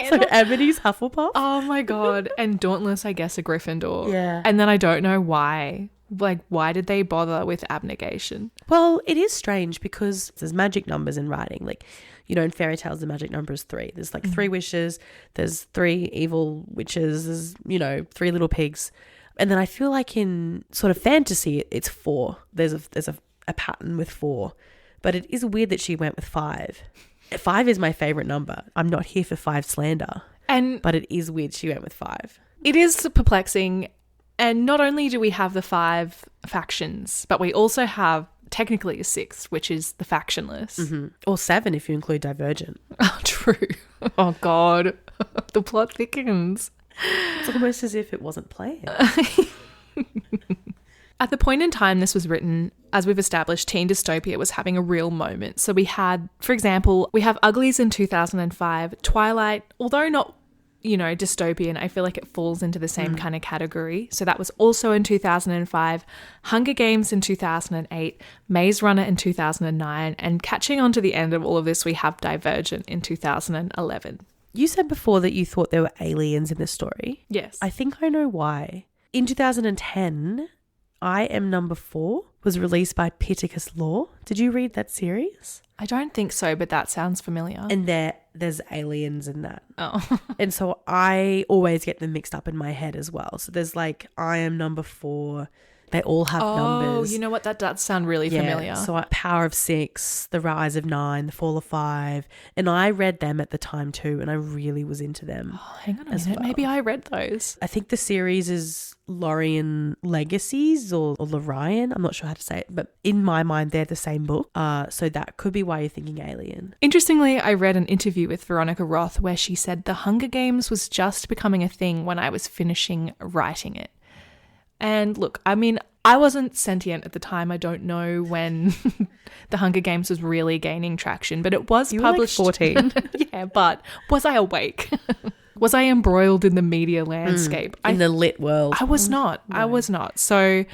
So Amity's Hufflepuff.
Oh my god. And Dauntless, I guess, a Gryffindor.
Yeah.
And then I don't know why. Like, why did they bother with abnegation?
Well, it is strange because there's magic numbers in writing. Like, you know, in fairy tales, the magic number is 3. There's like 3 wishes. There's 3 evil witches. There's, you know, 3 little pigs. And then I feel like in sort of fantasy, it's 4. There's a pattern with 4. But it is weird that she went with 5. 5 is my favorite number. I'm not here for 5 slander. But it is weird she went with 5.
It is perplexing. And not only do we have the 5 factions, but we also have technically a 6th, which is the factionless.
Mm-hmm. Or 7 if you include divergent.
Oh, true. Oh, God. The plot thickens.
It's almost as if it wasn't planned.
At the point in time this was written, as we've established, teen dystopia was having a real moment. So we had, for example, we have Uglies in 2005, Twilight, although not, you know, dystopian, I feel like it falls into the same kind of category. So that was also in 2005, Hunger Games in 2008, Maze Runner in 2009, and catching on to the end of all of this, we have Divergent in 2011.
You said before that you thought there were aliens in this story.
Yes.
I think I know why. In 2010, I Am Number 4 was released by Pittacus Law. Did you read that series?
I don't think so, but that sounds familiar.
And there's aliens in that.
Oh.
And so I always get them mixed up in my head as well. So there's like I Am Number 4. They all have numbers.
Oh, you know what? That does sound really familiar.
So Power of 6, The Rise of 9, The Fall of 5. And I read them at the time too, and I really was into them.
Oh, hang on a minute. Well. Maybe I read those.
I think the series is Lorien Legacies or Lorien. I'm not sure how to say it, but in my mind, they're the same book. So that could be why you're thinking alien.
Interestingly, I read an interview with Veronica Roth where she said The Hunger Games was just becoming a thing when I was finishing writing it. And look, I mean, I wasn't sentient at the time. I don't know when The Hunger Games was really gaining traction, but it was published.
You were like 14.
Yeah, but was I awake? Was I embroiled in the media landscape?
In the lit world.
I was not. No. I was not. So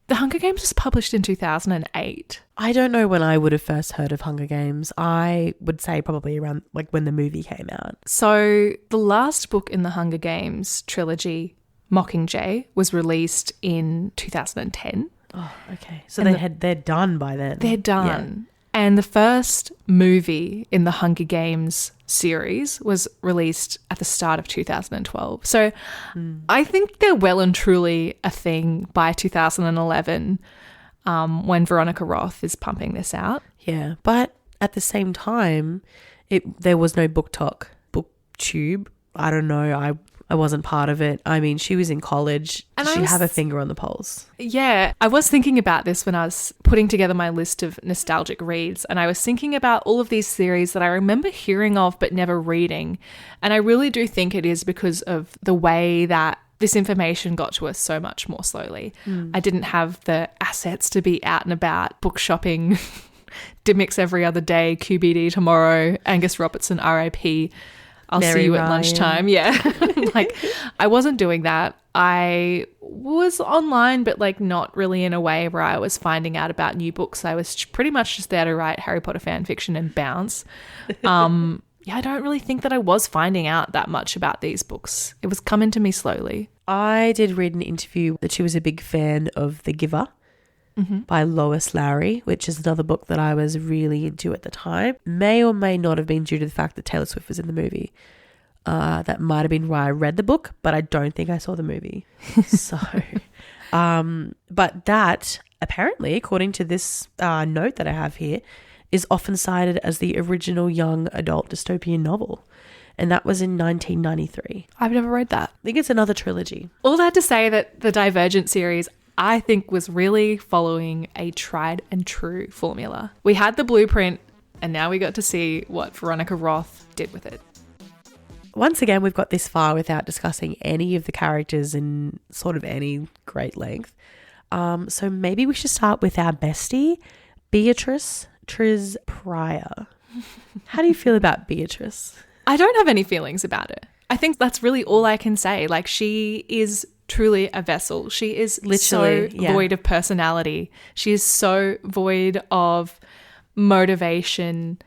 The Hunger Games was published in 2008.
I don't know when I would have first heard of Hunger Games. I would say probably around like when the movie came out.
So the last book in the Hunger Games trilogy, Mockingjay, was released in 2010.
Oh, okay. So they're done by then.
They're done. Yeah. And the first movie in the Hunger Games series was released at the start of 2012. So I think they're well and truly a thing by 2011 when Veronica Roth is pumping this out.
Yeah, but at the same time, there was no booktube. I don't know. I wasn't part of it. I mean, she was in college. And she have a finger on the pulse.
Yeah. I was thinking about this when I was putting together my list of nostalgic reads, and I was thinking about all of these series that I remember hearing of but never reading. And I really do think it is because of the way that this information got to us so much more slowly. I didn't have the assets to be out and about book shopping, Dimmicks every other day, QBD tomorrow, Angus Robertson, RIP. I'll
Mary
see you
Ryan.
at lunchtime. Yeah. Like, I wasn't doing that. I was online, but like not really in a way where I was finding out about new books. I was pretty much just there to write Harry Potter fan fiction and bounce. Yeah, I don't really think that I was finding out that much about these books. It was coming to me slowly.
I did read an interview that she was a big fan of The Giver. By Lois Lowry, which is another book that I was really into at the time. May or may not have been due to the fact that Taylor Swift was in the movie. That might have been why I read the book, but I don't think I saw the movie. So, but that apparently, according to this note that I have here, is often cited as the original young adult dystopian novel. And that was in 1993.
I've never read that.
I think it's another trilogy.
All that to say that the Divergent series, I think, was really following a tried and true formula. We had the blueprint, and now we got to see what Veronica Roth did with it.
Once again, we've got this far without discussing any of the characters in sort of any great length. So maybe we should start with our bestie, Beatrice Triz Pryor. How do you feel about Beatrice?
I don't have any feelings about it. I think that's really all I can say. Like, she is truly a vessel. She is literally void of personality. She is so void of motivation.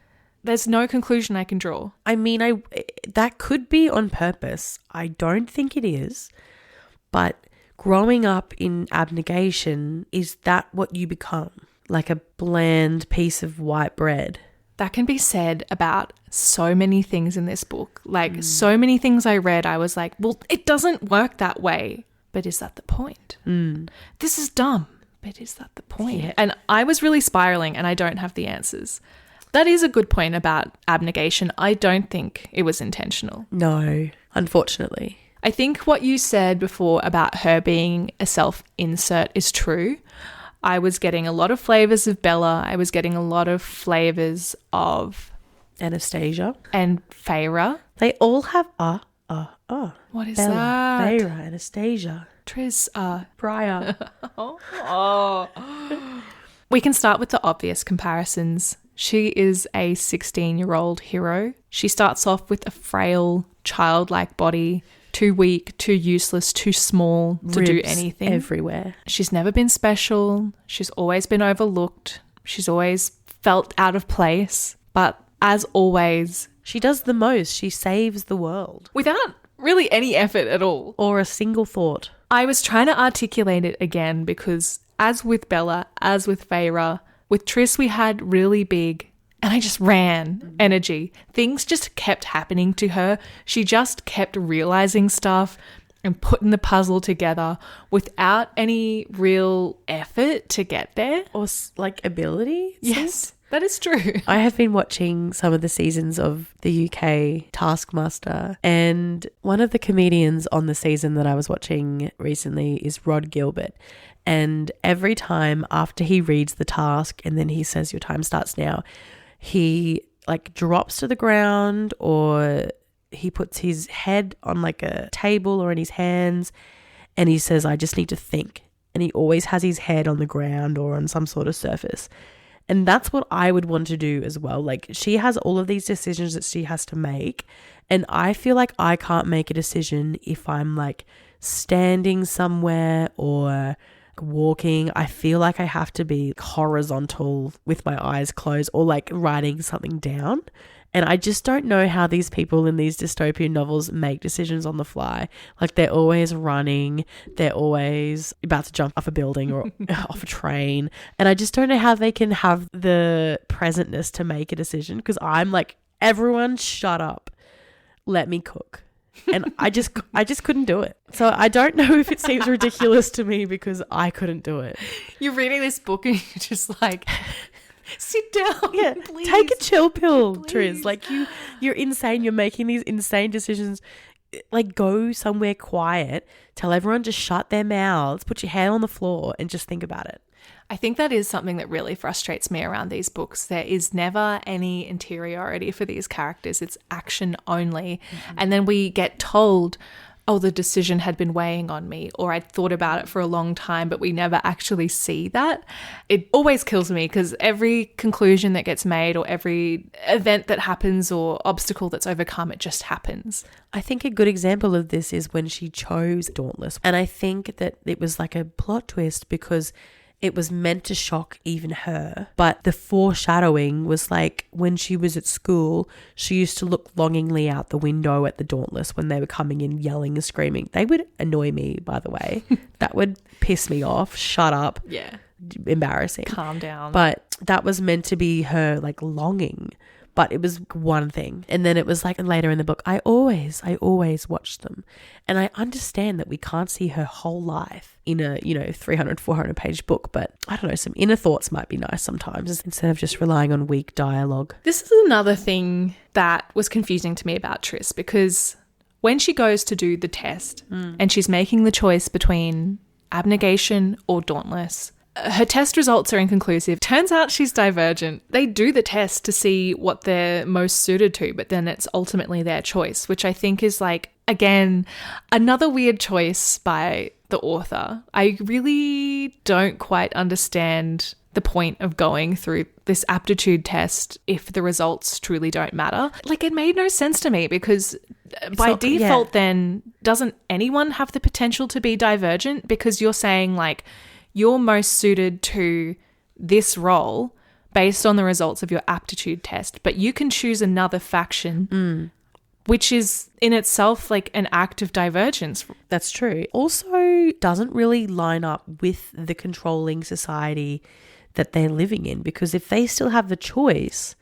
There's no conclusion I can draw.
I mean, that could be on purpose. I don't think it is. But growing up in abnegation, is that what you become? Like a bland piece of white bread?
That can be said about so many things in this book. Like, so many things I read, I was like, well, it doesn't work that way. But is that the point? This is dumb. But is that the point? Yeah. And I was really spiraling, and I don't have the answers. That is a good point about abnegation. I don't think it was intentional.
No, unfortunately.
I think what you said before about her being a self-insert is true. I was getting a lot of flavors of Bella. I was getting a lot of flavors of
Anastasia
and Feyre.
They all have
What is
Bella,
that?
Feyre, Anastasia,
Triz
Pryor.
We can start with the obvious comparisons. She is a 16-year-old hero. She starts off with a frail, childlike body, too weak, too useless, too small to do anything.
Everywhere.
She's never been special. She's always been overlooked. She's always felt out of place. But as always,
she does the most. She saves the world.
Without really any effort at all.
Or a single thought.
I was trying to articulate it again because as with Bella, as with Feyre, with Triss we had really big, and I just ran energy. Things just kept happening to her. She just kept realizing stuff and putting the puzzle together without any real effort to get there.
Or like ability?
Yes, that is true.
I have been watching some of the seasons of the UK Taskmaster, and one of the comedians on the season that I was watching recently is Rod Gilbert. And every time after he reads the task and then he says, your time starts now, he like drops to the ground, or he puts his head on like a table or in his hands, and he says, I just need to think. And he always has his head on the ground or on some sort of surface. And that's what I would want to do as well. Like, she has all of these decisions that she has to make. And I feel like I can't make a decision if I'm like standing somewhere or walking. I feel like I have to be horizontal with my eyes closed or like writing something down. And I just don't know how these people in these dystopian novels make decisions on the fly. Like, they're always running. They're always about to jump off a building or off a train. And I just don't know how they can have the presentness to make a decision, because I'm like, everyone shut up. Let me cook. And I just couldn't do it. So I don't know if it seems ridiculous to me because I couldn't do it.
You're reading this book and you're just like... Sit down.
Yeah,
please.
take a chill pill,
Please.
Triz. Like, you're insane. You're making these insane decisions. Like, go somewhere quiet. Tell everyone to shut their mouths. Put your hand on the floor and just think about it.
I think that is something that really frustrates me around these books. There is never any interiority for these characters. It's action only. Mm-hmm. And then we get told, oh, the decision had been weighing on me, or I'd thought about it for a long time, but we never actually see that. It always kills me, because every conclusion that gets made or every event that happens or obstacle that's overcome, it just happens.
I think a good example of this is when she chose Dauntless. And I think that it was like a plot twist because it was meant to shock even her. But the foreshadowing was like, when she was at school, she used to look longingly out the window at the Dauntless when they were coming in yelling and screaming. They would annoy me, by the way. That would piss me off. Shut up.
Yeah.
Embarrassing.
Calm down.
But that was meant to be her like longing. But it was one thing. And then it was like later in the book, I always watched them. And I understand that we can't see her whole life in a, 300, 400 page book. But I don't know, some inner thoughts might be nice sometimes instead of just relying on weak dialogue.
This is another thing that was confusing to me about Tris, because when she goes to do the test and she's making the choice between abnegation or dauntless, her test results are inconclusive. Turns out she's divergent. They do the test to see what they're most suited to, but then it's ultimately their choice, which I think is like, again, another weird choice by the author. I really don't quite understand the point of going through this aptitude test if the results truly don't matter. Like, it made no sense to me, because by default then, doesn't anyone have the potential to be divergent? Because you're saying like, you're most suited to this role based on the results of your aptitude test, but you can choose another faction, which is in itself like an act of divergence.
That's true. Also doesn't really line up with the controlling society that they're living in, because if they still have the choice,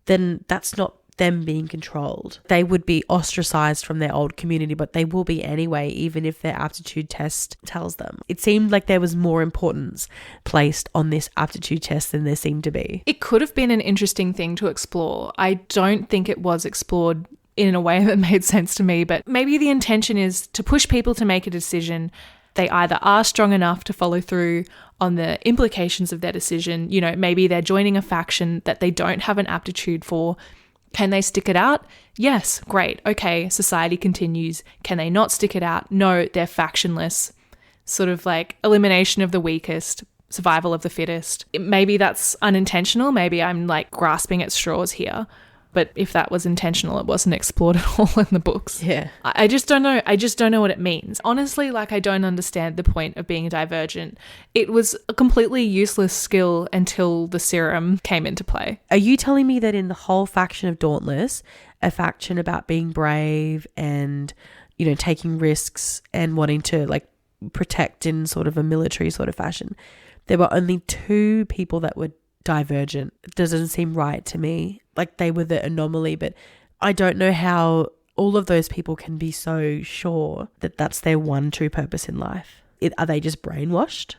then that's not them being controlled. They would be ostracized from their old community, but they will be anyway, even if their aptitude test tells them. It seemed like there was more importance placed on this aptitude test than there seemed to be.
It could have been an interesting thing to explore. I don't think it was explored in a way that made sense to me, but maybe the intention is to push people to make a decision. They either are strong enough to follow through on the implications of their decision. Maybe they're joining a faction that they don't have an aptitude for. Can they stick it out? Yes, great. Okay, society continues. Can they not stick it out? No, they're factionless. Sort of like elimination of the weakest, survival of the fittest. Maybe that's unintentional. Maybe I'm like grasping at straws here. But if that was intentional, it wasn't explored at all in the books.
Yeah.
I just don't know. I just don't know what it means. Honestly, like, I don't understand the point of being divergent. It was a completely useless skill until the serum came into play.
Are you telling me that in the whole faction of Dauntless, a faction about being brave and, taking risks and wanting to like protect in sort of a military sort of fashion, there were only 2 people that were divergent? It doesn't seem right to me. Like, they were the anomaly, but I don't know how all of those people can be so sure that that's their one true purpose in life. Are they just brainwashed?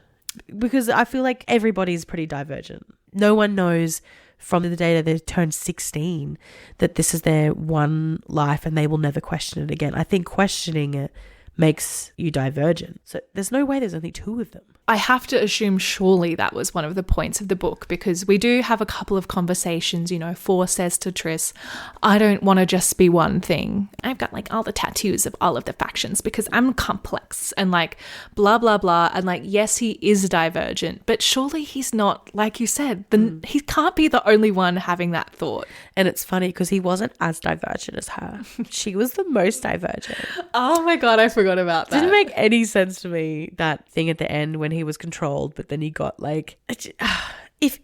Because I feel like everybody's pretty divergent. No one knows from the day that they turn 16 that this is their one life and they will never question it again. I think questioning it makes you divergent. So there's no way there's only 2 of them.
I have to assume surely that was one of the points of the book, because we do have a couple of conversations, you know, Four says to Triss, I don't want to just be one thing. I've got like all the tattoos of all of the factions because I'm complex and like blah, blah, blah. And like, yes, he is divergent, but surely he's not, like you said, he can't be the only one having that thought.
And it's funny because he wasn't as divergent as her. She was the most divergent.
Oh my God, I forgot about that.
Didn't make any sense to me, that thing at the end when he was controlled, but then he got like, if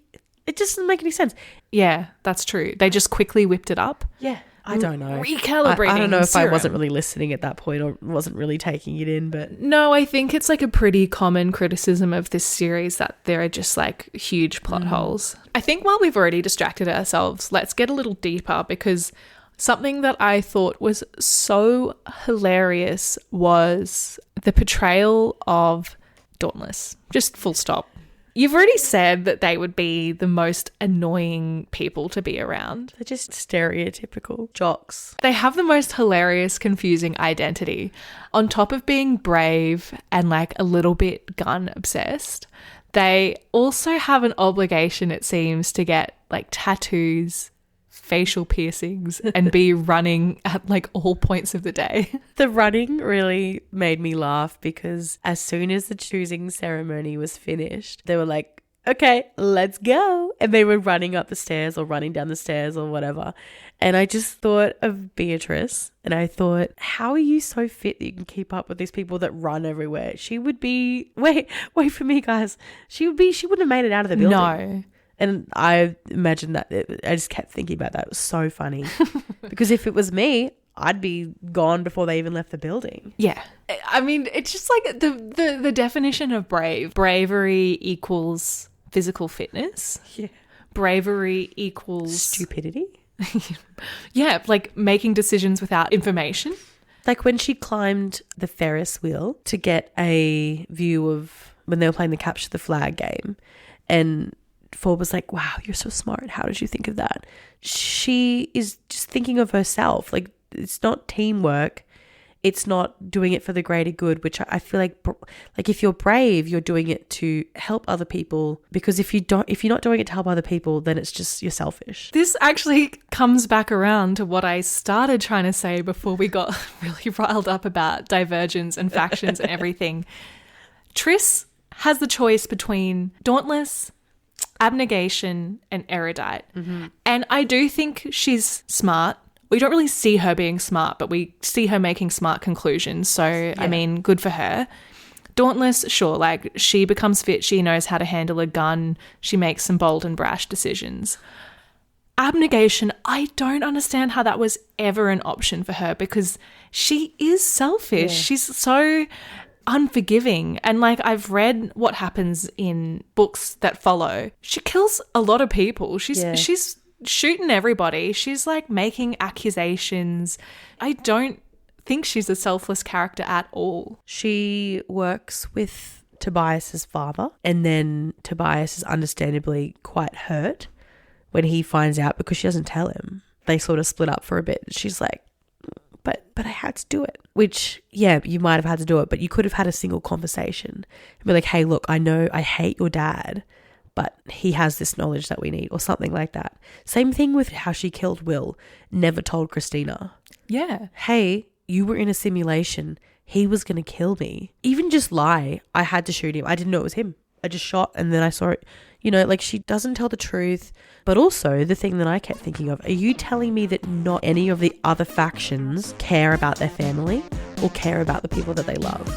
it just doesn't make any sense.
Yeah, that's true. They just quickly whipped it up.
Yeah. I don't know.
Recalibrating.
I don't know if
serum.
I wasn't really listening at that point or wasn't really taking it in, but
no, I think it's like a pretty common criticism of this series that there are just like huge plot holes. I think while we've already distracted ourselves, let's get a little deeper, because something that I thought was so hilarious was the portrayal of Dauntless. Just full stop. You've already said that they would be the most annoying people to be around.
They're just stereotypical jocks.
They have the most hilarious, confusing identity. On top of being brave and like a little bit gun obsessed, they also have an obligation, it seems, to get like tattoos, facial piercings, and be running at like all points of the day.
The running really made me laugh because as soon as the choosing ceremony was finished, they were like, okay, let's go. And they were running up the stairs or running down the stairs or whatever. And I just thought of Beatrice and I thought, how are you so fit that you can keep up with these people that run everywhere? She would be, wait for me, guys. She wouldn't have made it out of the building.
No.
And I imagine that, I just kept thinking about that. It was so funny. Because if it was me, I'd be gone before they even left the building.
Yeah. I mean, it's just like the definition of brave. Bravery equals physical fitness.
Yeah.
Bravery equals
stupidity.
Yeah, like making decisions without information.
Like when she climbed the Ferris wheel to get a view of when they were playing the capture the flag game, and Ford was like, wow, you're so smart. How did you think of that? She is just thinking of herself. Like, it's not teamwork. It's not doing it for the greater good, which I feel like if you're brave, you're doing it to help other people, because if you're not doing it to help other people, then it's just, you're selfish.
This actually comes back around to what I started trying to say before we got really riled up about divergence and factions and everything. Triss has the choice between Dauntless, abnegation, and erudite. Mm-hmm. And I do think she's smart. We don't really see her being smart, but we see her making smart conclusions. So, yeah. I mean, good for her. Dauntless, sure, like she becomes fit. She knows how to handle a gun. She makes some bold and brash decisions. Abnegation, I don't understand how that was ever an option for her, because she is selfish. Yeah. She's so unforgiving, and like I've read what happens in books that follow. She kills a lot of people. She's shooting everybody. She's like making accusations. I don't think she's a selfless character at all.
She works with Tobias's father, and then Tobias is understandably quite hurt when he finds out, because she doesn't tell him. They sort of split up for a bit. She's like, but I had to do it. Which, yeah, you might have had to do it, but you could have had a single conversation and be like, hey, look, I know I hate your dad, but he has this knowledge that we need, or something like that. Same thing with how she killed Will. Never told Christina.
Yeah.
Hey, you were in a simulation. He was going to kill me. Even just lie. I had to shoot him. I didn't know it was him. I just shot and then I saw it. You know, like she doesn't tell the truth. But also the thing that I kept thinking of, are you telling me that not any of the other factions care about their family or care about the people that they love?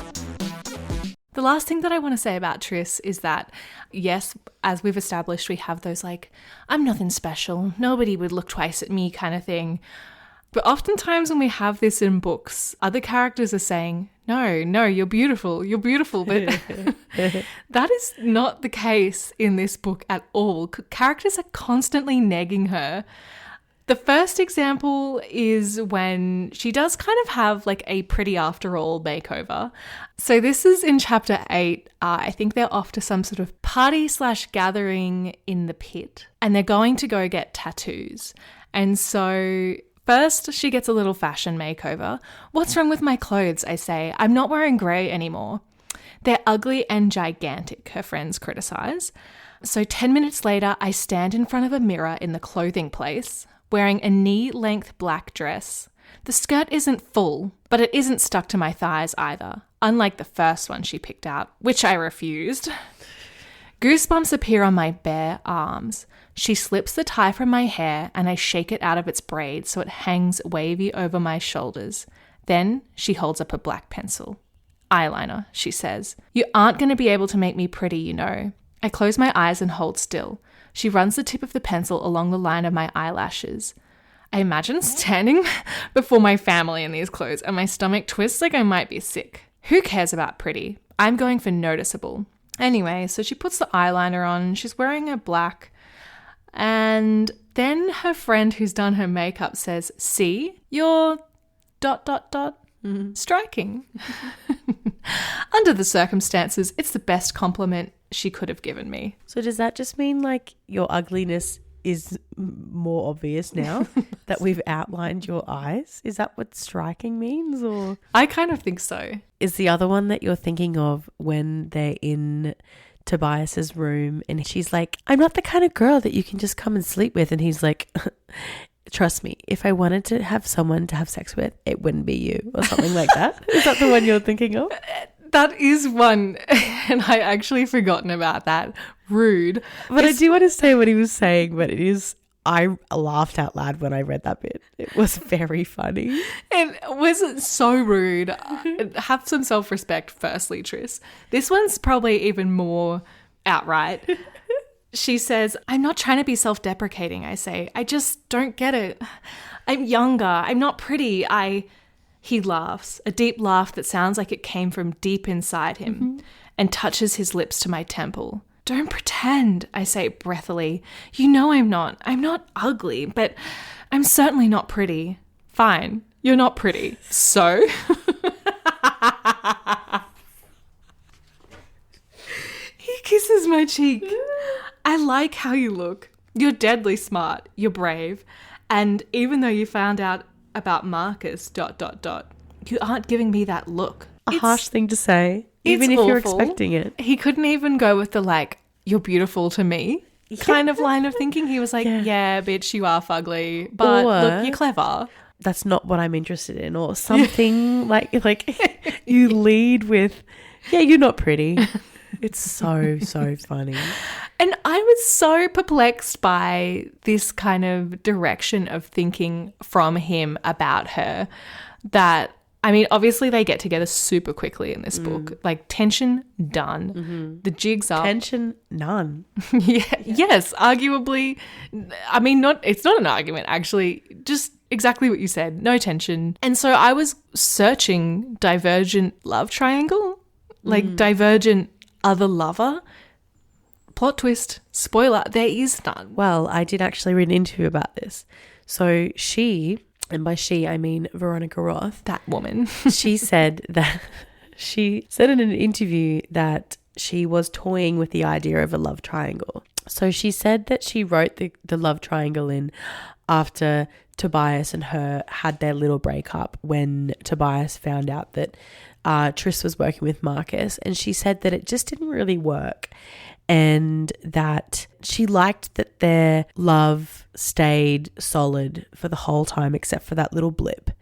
The last thing that I want to say about Triss is that, yes, as we've established, we have those like, I'm nothing special, nobody would look twice at me kind of thing. But oftentimes when we have this in books, other characters are saying, no, you're beautiful. But that is not the case in this book at all. Characters are constantly negging her. The first example is when she does kind of have like a pretty after all makeover. So this is in chapter 8. I think they're off to some sort of party/gathering in the pit, and they're going to go get tattoos. And so first, she gets a little fashion makeover. What's wrong with my clothes, I say. I'm not wearing grey anymore. They're ugly and gigantic, her friends criticize. So 10 minutes later, I stand in front of a mirror in the clothing place, wearing a knee-length black dress. The skirt isn't full, but it isn't stuck to my thighs either, unlike the first one she picked out, which I refused. Goosebumps appear on my bare arms. She slips the tie from my hair and I shake it out of its braids so it hangs wavy over my shoulders. Then she holds up a black pencil. Eyeliner, she says. You aren't going to be able to make me pretty, you know. I close my eyes and hold still. She runs the tip of the pencil along the line of my eyelashes. I imagine standing before my family in these clothes and my stomach twists like I might be sick. Who cares about pretty? I'm going for noticeable. Anyway, so she puts the eyeliner on. She's wearing a black. And then her friend who's done her makeup says, see, you're ... striking. Under the circumstances, it's the best compliment she could have given me.
So does that just mean like your ugliness is more obvious now that we've outlined your eyes? Is that what striking means? Or
I kind of think so.
is the other one that you're thinking of when they're in Tobias's room and she's like, I'm not the kind of girl that you can just come and sleep with, and he's like, trust me, if I wanted to have someone to have sex with, it wouldn't be you, or something like that? Is that the one you're thinking of?
That is one, and I actually forgotten about that. Rude.
But I do want to say what he was saying, but I laughed out loud when I read that bit. It was very funny.
It was so rude. Have some self-respect, firstly, Tris. This one's probably even more outright. She says, I'm not trying to be self-deprecating, I say. I just don't get it. I'm younger. I'm not pretty. He laughs, a deep laugh that sounds like it came from deep inside him, and touches his lips to my temple. Don't pretend, I say breathily. You know I'm not. I'm not ugly, but I'm certainly not pretty. Fine, you're not pretty. So? He kisses my cheek. I like how you look. You're deadly smart. You're brave. And even though you found out about Marcus ... you aren't giving me that look.
A harsh thing to say, even if you're expecting it.
He couldn't even go with the like, you're beautiful to me kind of line of thinking. He was like, yeah, bitch, you are fugly, but look, you're clever.
That's not what I'm interested in, or something like you lead with, yeah, you're not pretty. It's so funny.
And I was so perplexed by this kind of direction of thinking from him about her that, I mean, obviously they get together super quickly in this book. Like, tension, done. The jig's up.
Tension, none.
Yes, arguably. I mean, it's not an argument, actually. Just exactly what you said. No tension. And so I was searching divergent love triangle, like divergent other lover. Plot twist, spoiler, there is none.
Well, I did actually read an interview about this. So she, and by she I mean Veronica Roth,
that woman,
she said in an interview that she was toying with the idea of a love triangle. So she said that she wrote the love triangle in after Tobias and her had their little breakup, when Tobias found out that Tris was working with Marcus, and she said that it just didn't really work, and that she liked that their love stayed solid for the whole time except for that little blip.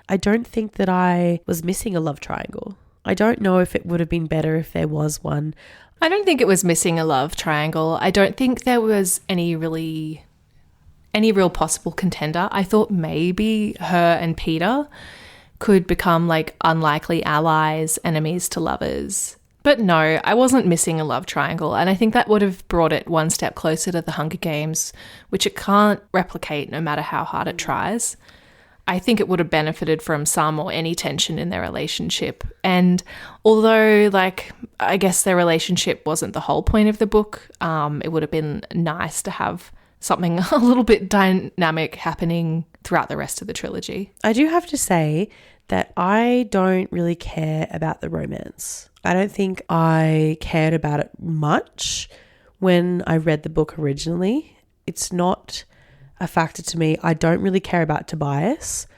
I don't think that I was missing a love triangle. I don't know if it would have been better if there was one.
I don't think it was missing a love triangle. I don't think there was any real possible contender. I thought maybe her and Peter could become like unlikely allies, enemies to lovers. But no, I wasn't missing a love triangle, and I think that would have brought it one step closer to the Hunger Games, which it can't replicate no matter how hard it tries. I think it would have benefited from some or any tension in their relationship. And although, like, I guess their relationship wasn't the whole point of the book, it would have been nice to have something a little bit dynamic happening throughout the rest of the trilogy.
I do have to say that I don't really care about the romance. I don't think I cared about it much when I read the book originally. It's not a factor to me. I don't really care about Tobias.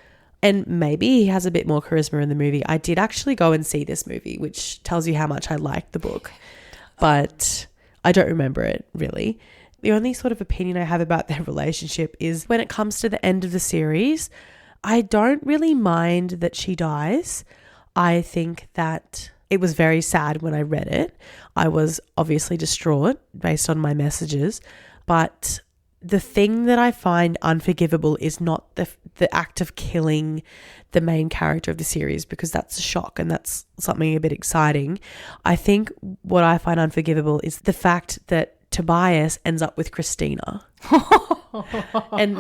And maybe he has a bit more charisma in the movie. I did actually go and see this movie, which tells you how much I liked the book. But I don't remember it really. The only sort of opinion I have about their relationship is when it comes to the end of the series, I don't really mind that she dies. I think that it was very sad when I read it. I was obviously distraught based on my messages, but the thing that I find unforgivable is not the act of killing the main character of the series, because that's a shock and that's something a bit exciting. I think what I find unforgivable is the fact that Tobias ends up with Christina. And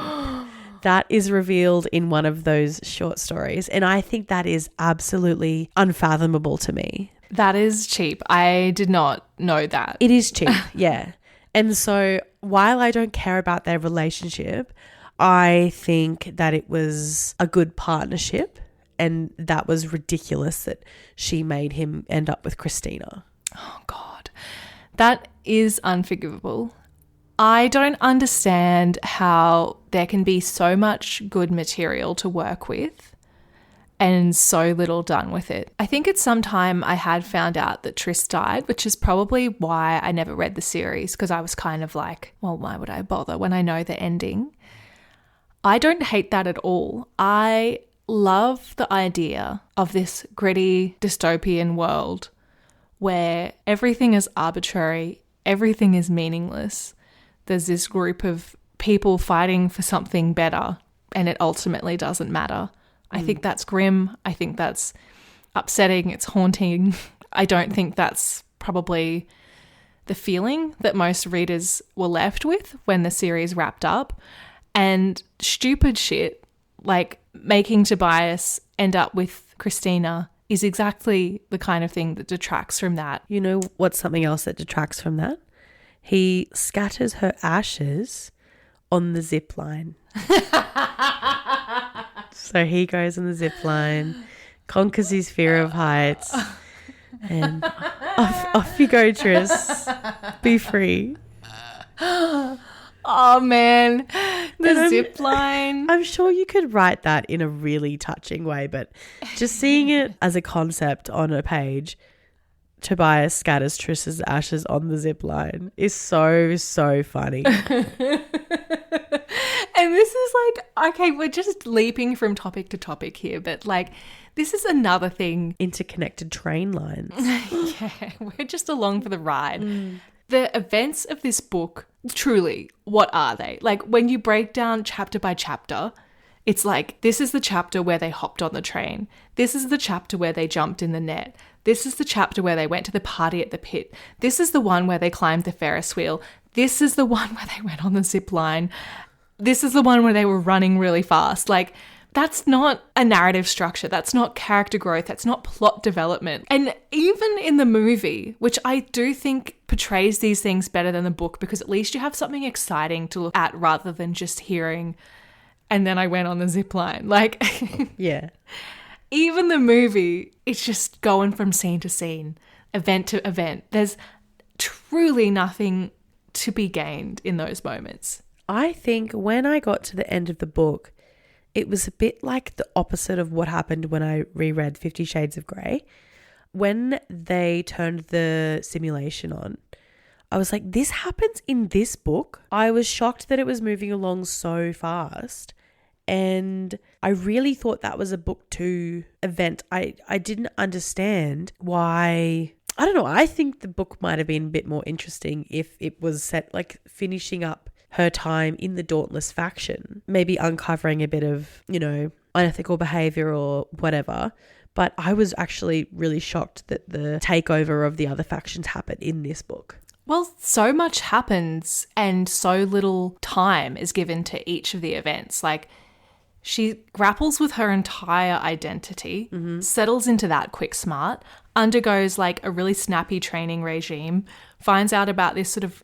that is revealed in one of those short stories. And I think that is absolutely unfathomable to me.
That is cheap. I did not know that.
It is cheap, yeah. And so while I don't care about their relationship, I think that it was a good partnership, and that was ridiculous that she made him end up with Christina.
Oh, God. That is unforgivable. I don't understand how there can be so much good material to work with and so little done with it. I think at some time I had found out that Tris died, which is probably why I never read the series, because I was kind of like, well, why would I bother when I know the ending? I don't hate that at all. I love the idea of this gritty dystopian world where everything is arbitrary, everything is meaningless. There's this group of people fighting for something better, and it ultimately doesn't matter. I think that's grim. I think that's upsetting. It's haunting. I don't think that's probably the feeling that most readers were left with when the series wrapped up. And stupid shit like making Tobias end up with Christina is exactly the kind of thing that detracts from that.
You know what's something else that detracts from that? He scatters her ashes on the zip line. So he goes on the zip line, conquers his fear of heights, and off you go, Tris. Be free.
Oh, man. The zip line.
I'm sure you could write that in a really touching way, but just seeing it as a concept on a page, Tobias scatters Tris's ashes on the zip line, is so, so funny.
And this is like, okay, we're just leaping from topic to topic here, but like, this is another thing.
Interconnected train lines.
Yeah, we're just along for the ride. The events of this book, truly, what are they? Like, when you break down chapter by chapter, it's like, this is the chapter where they hopped on the train. This is the chapter where they jumped in the net. This is the chapter where they went to the party at the pit. This is the one where they climbed the Ferris wheel. This is the one where they went on the zip line. This is the one where they were running really fast. Like, that's not a narrative structure. That's not character growth. That's not plot development. And even in the movie, which I do think portrays these things better than the book, because at least you have something exciting to look at rather than just hearing, and then I went on the zip line. Like,
yeah.
Even the movie, it's just going from scene to scene, event to event. There's truly nothing to be gained in those moments.
I think when I got to the end of the book, it was a bit like the opposite of what happened when I reread 50 Shades of Grey. When they turned the simulation on, I was like, this happens in this book? I was shocked that it was moving along so fast. And I really thought that was a book 2 event. I didn't understand why. I don't know. I think the book might have been a bit more interesting if it was set like finishing up her time in the Dauntless faction, maybe uncovering a bit of, you know, unethical behavior or whatever. But I was actually really shocked that the takeover of the other factions happened in this book.
Well, so much happens and so little time is given to each of the events. Like, she grapples with her entire identity, settles into that quick smart, undergoes like a really snappy training regime, finds out about this sort of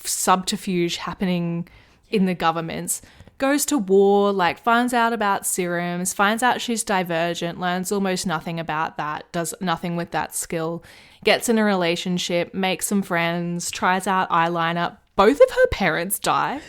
subterfuge happening in the governments, goes to war, like finds out about serums, finds out she's divergent, learns almost nothing about that, does nothing with that skill, gets in a relationship, makes some friends, tries out eyeliner, Both of her parents die.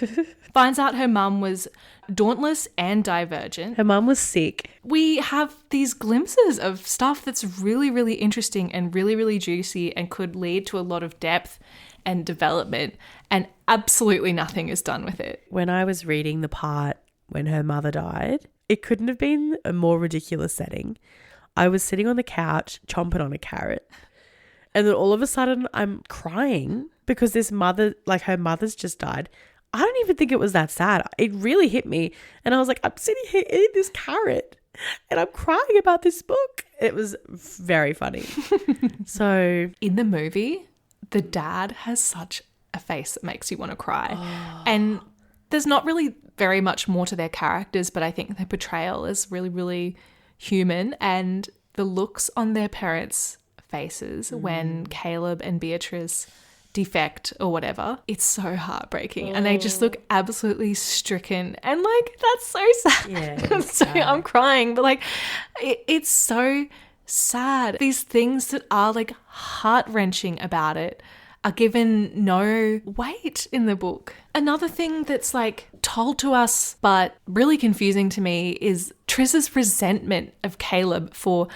Finds out her mum was dauntless and divergent.
Her mum was sick.
We have these glimpses of stuff that's really, really interesting and really, really juicy and could lead to a lot of depth and development, and absolutely nothing is done with it.
When I was reading the part when her mother died, it couldn't have been a more ridiculous setting. I was sitting on the couch chomping on a carrot, and then all of a sudden I'm crying because this mother, like her mother's just died. I don't even think it was that sad. It really hit me. And I was like, I'm sitting here eating this carrot and I'm crying about this book. It was very funny. So
in the movie, the dad has such a face that makes you want to cry. And there's not really very much more to their characters, but I think their portrayal is really, really human. And the looks on their parents' faces when Caleb and Beatrice defect or whatever, it's so heartbreaking. And they just look absolutely stricken. And like, that's so sad.
Yeah,
so I'm crying, but like, it's so sad. These things that are like heart-wrenching about it are given no weight in the book. Another thing that's like told to us but really confusing to me is Triss's resentment of Caleb for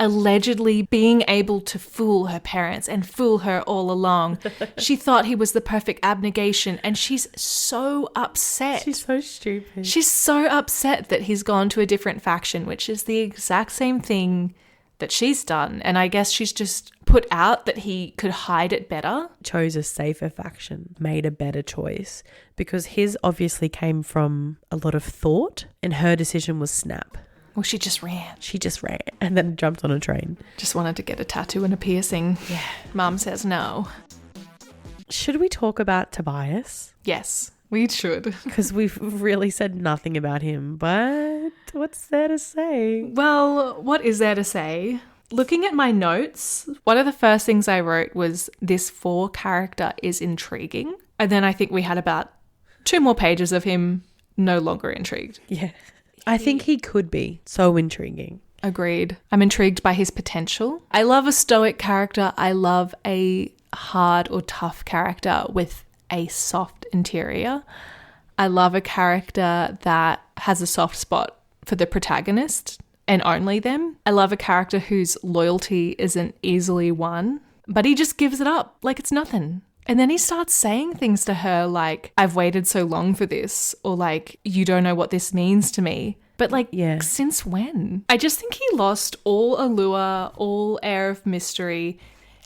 allegedly being able to fool her parents and fool her all along. She thought he was the perfect abnegation, and she's so upset.
she's so stupid.
She's so upset that he's gone to a different faction, which is the exact same thing that she's done. And I guess she's just put out that he could hide it better.
Chose a safer faction, made a better choice, because his obviously came from a lot of thought and her decision was snap.
Well, she just ran.
She just ran and then jumped on a train.
Just wanted to get a tattoo and a piercing. Yeah. Mum says no.
Should we talk about Tobias?
Yes, we should.
Because we've really said nothing about him, but what's there to say?
Well, what is there to say? Looking at my notes, one of the first things I wrote was this 4 character is intriguing. And then I think we had about 2 more pages of him no longer intrigued.
Yeah. I think he could be so intriguing.
Agreed. I'm intrigued by his potential. I love a stoic character. I love a hard or tough character with a soft interior. I love a character that has a soft spot for the protagonist and only them. I love a character whose loyalty isn't easily won, but he just gives it up like it's nothing. And then he starts saying things to her like, I've waited so long for this, or like, you don't know what this means to me. But like, since when? I just think he lost all allure, all air of mystery.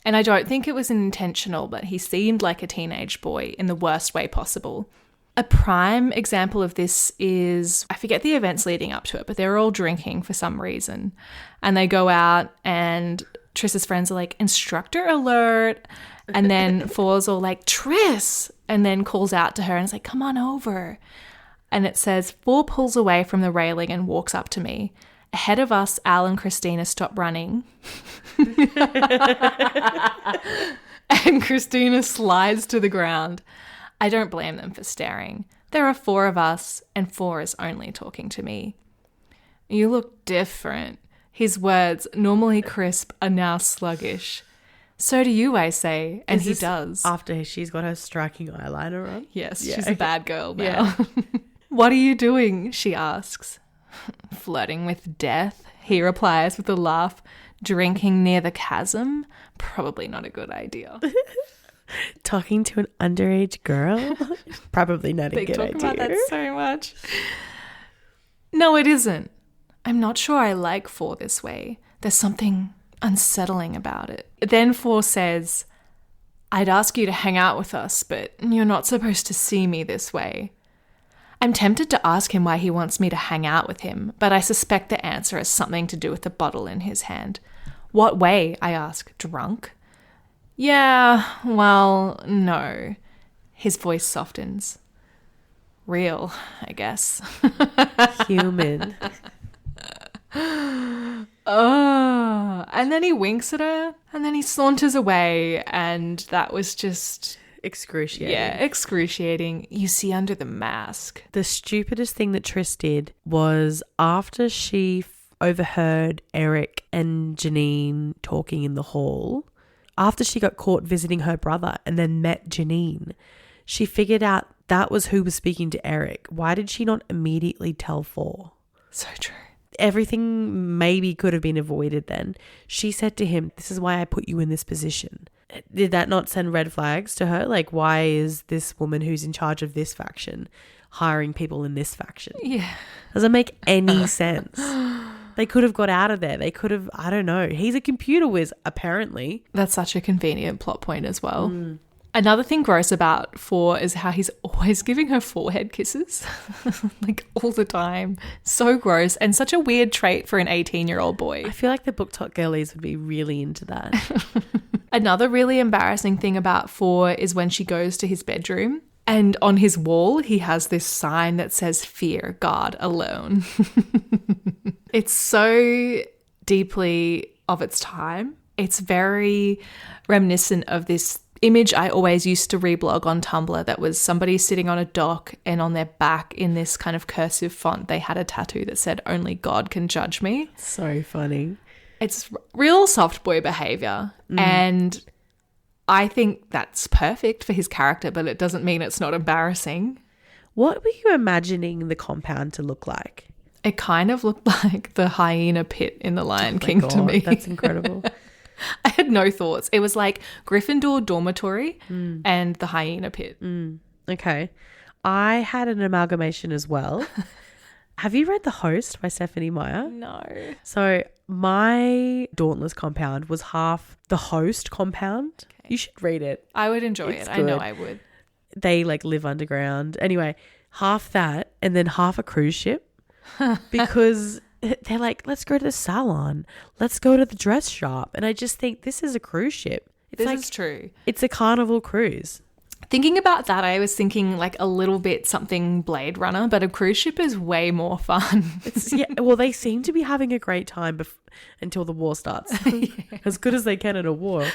And I don't think it was intentional, but he seemed like a teenage boy in the worst way possible. A prime example of this is, I forget the events leading up to it, but they're all drinking for some reason. And they go out and Triss's friends are like, instructor alert. And then Four's all like, Triss, and then calls out to her and is like, come on over. And it says, Four pulls away from the railing and walks up to me. Ahead of us, Al and Christina stop running. And Christina slides to the ground. I don't blame them for staring. There are 4 of us, and 4 is only talking to me. You look different. His words, normally crisp, are now sluggish. So do you, I say, and he does.
After she's got her striking eyeliner on?
Yes, she's a bad girl now. Yeah. What are you doing? She asks. Flirting with death, he replies with a laugh. Drinking near the chasm? Probably not a good idea.
Talking to an underage girl? Probably not a good idea.
They talk about that so much. No, it isn't. I'm not sure I like Four this way. There's something unsettling about it. Then Four says, I'd ask you to hang out with us, but you're not supposed to see me this way. I'm tempted to ask him why he wants me to hang out with him, but I suspect the answer has something to do with the bottle in his hand. What way? I ask. Drunk? Yeah, well, no. His voice softens. Real, I guess.
Human.
Oh, and then he winks at her and then he saunters away, and that was just
excruciating.
Yeah, excruciating. You see under the mask.
The stupidest thing that Triss did was after she overheard Eric and Janine talking in the hall, after she got caught visiting her brother and then met Janine, she figured out that was who was speaking to Eric. Why did she not immediately tell Thor?
So true.
Everything maybe could have been avoided then. She said to him, this is why I put you in this position. Did that not send red flags to her? Like, why is this woman who's in charge of this faction hiring people in this faction?
Yeah.
Doesn't make any sense. They could have got out of there. They could have, I don't know. He's a computer whiz, apparently.
That's such a convenient plot point as well. Another thing gross about Four is how he's always giving her forehead kisses, like all the time. So gross and such a weird trait for an 18-year-old boy.
I feel like the BookTok girlies would be really into that.
Another really embarrassing thing about Four is when she goes to his bedroom and on his wall he has this sign that says, "Fear God alone." It's so deeply of its time. It's very reminiscent of this image I always used to reblog on Tumblr that was somebody sitting on a dock and on their back in this kind of cursive font they had a tattoo that said, "Only God can judge me."
So funny.
It's real soft boy behavior and I think that's perfect for his character, but it doesn't mean it's not embarrassing.
What were you imagining the compound to look like?
It kind of looked like the hyena pit in The Lion King
God,
to me.
That's incredible.
I had no thoughts. It was like Gryffindor dormitory and the hyena pit.
Okay. I had an amalgamation as well. Have you read The Host by Stephanie Meyer?
No.
So my Dauntless compound was half the Host compound. Okay. You should read it.
I would enjoy
It's
it.
good.
I know I would.
They like live underground. Anyway, half that and then half a cruise ship because they're like, let's go to the salon. Let's go to the dress shop. And I just think this is a cruise ship. It's
This is true.
It's a carnival cruise.
Thinking about that, I was thinking like a little bit something Blade Runner, but a cruise ship is way more fun.
Yeah, well, they seem to be having a great time until the war starts. As good as they can in a war.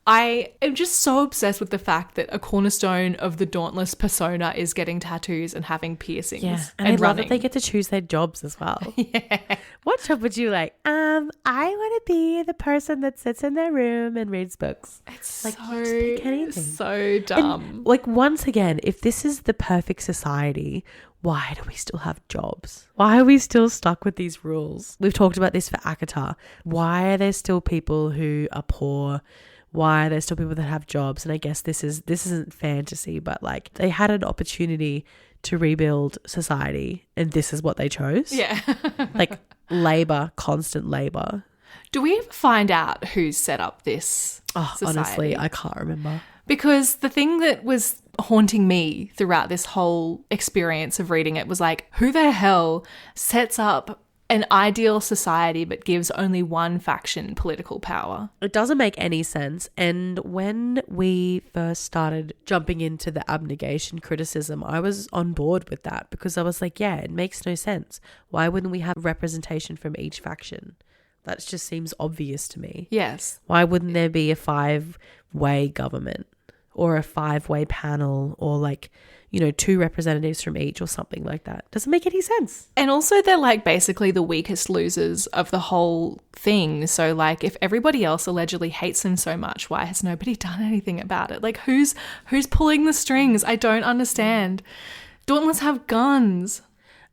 I am just so obsessed with the fact that a cornerstone of the Dauntless persona is getting tattoos and having piercings.
Yeah, and I love
running.
that they get to choose their jobs as well. Yeah. What job would you like? I want to be the person that sits in their room and reads books.
It's
like, you just pick anything.
so dumb.
And, like, once again, if this is the perfect society, why do we still have jobs? Why are we still stuck with these rules? We've talked about this for Akatar. Why are there still people who are poor? Why are there still people that have jobs? And I guess this isn't fantasy, but like they had an opportunity to rebuild society and this is what they chose.
Yeah.
Like labor, constant labor.
Do we ever find out who set up this society?
Honestly, I can't remember.
Because the thing that was haunting me throughout this whole experience of reading it was like, who the hell sets up an ideal society but gives only one faction political power?
It doesn't make any sense. And when we first started jumping into the abnegation criticism, I was on board with that because I was like, yeah, it makes no sense. Why wouldn't we have representation from each faction? That just seems obvious to me.
Yes.
Why wouldn't there be a 5-way government or a 5-way panel or like, 2 representatives from each or something like that? Doesn't make any sense.
And also they're like basically the weakest losers of the whole thing. So like if everybody else allegedly hates them so much, why has nobody done anything about it? Like who's pulling the strings? I don't understand. Dauntless have guns.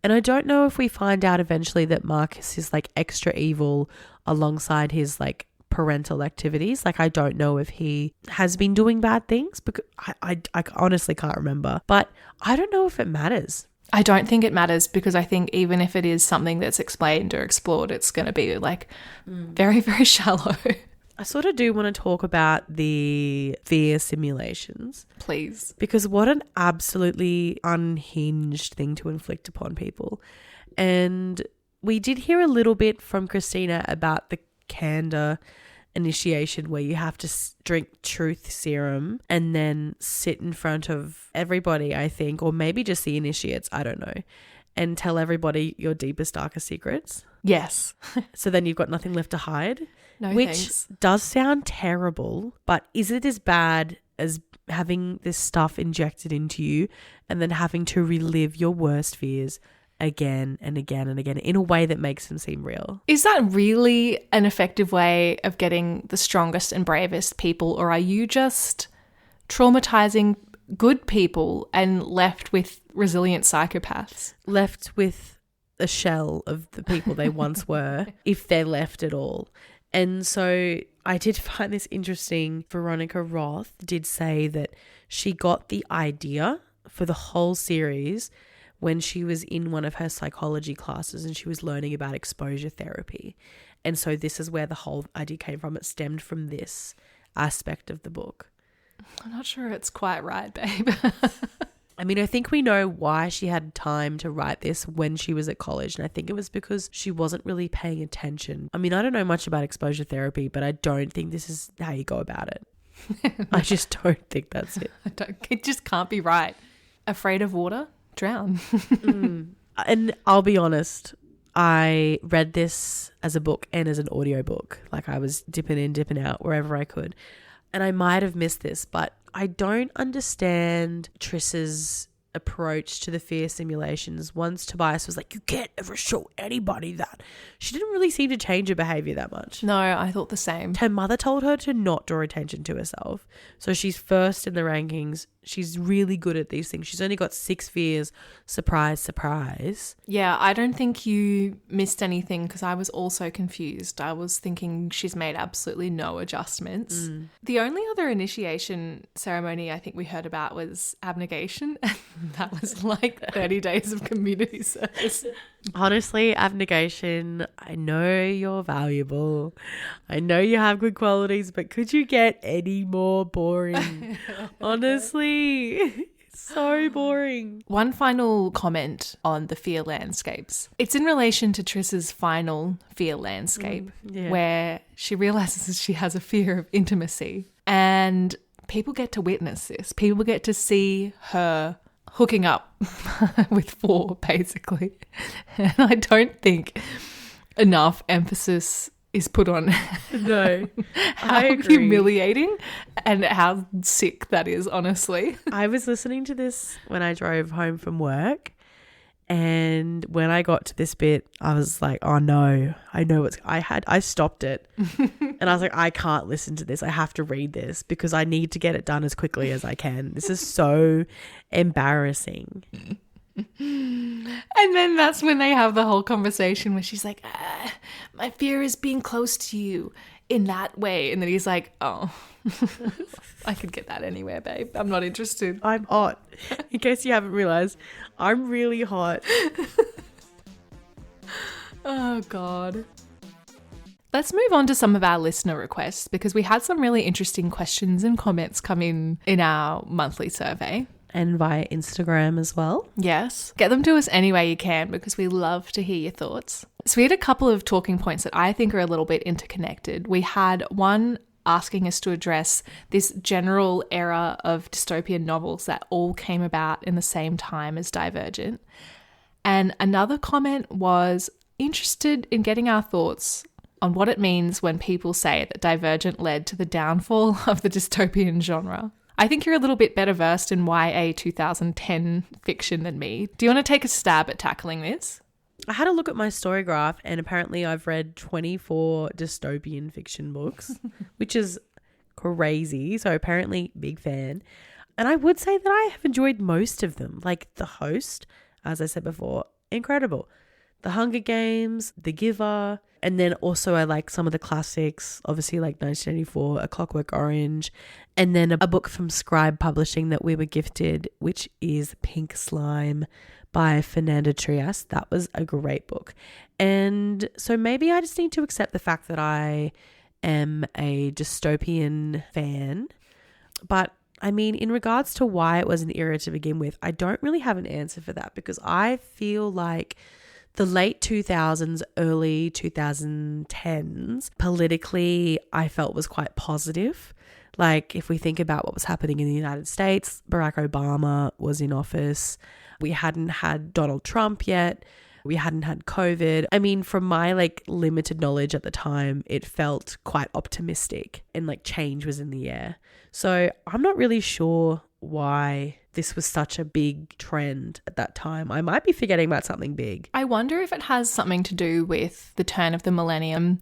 And I don't know if we find out eventually that Marcus is like extra evil alongside his like parental activities. Like I don't know if he has been doing bad things because I honestly can't remember. But I don't know if it matters.
I don't think it matters because I think even if it is something that's explained or explored, it's going to be like very, very shallow.
I sort of do want to talk about the fear simulations.
Please.
Because what an absolutely unhinged thing to inflict upon people. And we did hear a little bit from Christina about the candor initiation where you have to drink truth serum and then sit in front of everybody, I think, or maybe just the initiates, I don't know, and tell everybody your deepest, darkest secrets.
Yes.
So then you've got nothing left to hide.
No,
which
thanks.
Does sound terrible, but is it as bad as having this stuff injected into you and then having to relive your worst fears again and again and again in a way that makes them seem real?
Is that really an effective way of getting the strongest and bravest people, or are you just traumatizing good people and left with resilient psychopaths.
Left with a shell of the people they once were, if they're left at all. And so I did find this interesting. Veronica Roth did say that she got the idea for the whole series when she was in one of her psychology classes and she was learning about exposure therapy. And so this is where the whole idea came from. It stemmed from this aspect of the book.
I'm not sure it's quite right, babe.
I mean, I think we know why she had time to write this when she was at college. And I think it was because she wasn't really paying attention. I mean, I don't know much about exposure therapy, but I don't think this is how you go about it. I just don't think that's it.
It just can't be right. Afraid of water? Drown.
And I'll be honest, I read this as a book and as an audiobook. Like I was dipping in, dipping out wherever I could. And I might have missed this, but I don't understand Triss's approach to the fear simulations. Once Tobias was like, you can't ever show anybody that. She didn't really seem to change her behaviour that much.
No, I thought the same.
Her mother told her to not draw attention to herself. So she's first in the rankings. She's really good at these things. She's only got 6 fears. Surprise, surprise.
Yeah, I don't think you missed anything because I was also confused. I was thinking she's made absolutely no adjustments. The only other initiation ceremony I think we heard about was abnegation. That was like 30 days of community service.
Honestly, abnegation, I know you're valuable. I know you have good qualities, but could you get any more boring? Honestly, it's so boring.
One final comment on the fear landscapes. It's in relation to Triss's final fear landscape where she realizes she has a fear of intimacy and people get to witness this. People get to see her hooking up with 4, basically. And I don't think enough emphasis is put on
No,
how humiliating and how sick that is, honestly.
I was listening to this when I drove home from work, and when I got to this bit, I was like, oh no, I stopped it and I was like, I can't listen to this. I have to read this because I need to get it done as quickly as I can. This is so embarrassing.
And then that's when they have the whole conversation where she's like, my fear is being close to you in that way. And then he's like, oh, I could get that anywhere, babe. I'm not interested.
I'm hot. In case you haven't realized, I'm really hot.
Oh, God. Let's move on to some of our listener requests because we had some really interesting questions and comments come in our monthly survey.
And via Instagram as well.
Yes. Get them to us any way you can because we love to hear your thoughts. So we had a couple of talking points that I think are a little bit interconnected. We had one asking us to address this general era of dystopian novels that all came about in the same time as Divergent. And another comment was interested in getting our thoughts on what it means when people say that Divergent led to the downfall of the dystopian genre. I think you're a little bit better versed in YA 2010 fiction than me. Do you want to take a stab at tackling this?
I had a look at my story graph and apparently I've read 24 dystopian fiction books, which is crazy. So apparently big fan. And I would say that I have enjoyed most of them. Like The Host, as I said before, incredible. The Hunger Games, The Giver, and then also I like some of the classics, obviously like 1984, A Clockwork Orange, and then a book from Scribe Publishing that we were gifted, which is Pink Slime by Fernanda Trias. That was a great book. And so maybe I just need to accept the fact that I am a dystopian fan. But I mean, in regards to why it was an era to begin with, I don't really have an answer for that because I feel like the late 2000s, early 2010s, politically, I felt was quite positive. Like if we think about what was happening in the United States, Barack Obama was in office. We hadn't had Donald Trump yet. We hadn't had COVID. I mean, from my like limited knowledge at the time, it felt quite optimistic and like change was in the air. So I'm not really sure why this was such a big trend at that time. I might be forgetting about something big.
I wonder if it has something to do with the turn of the millennium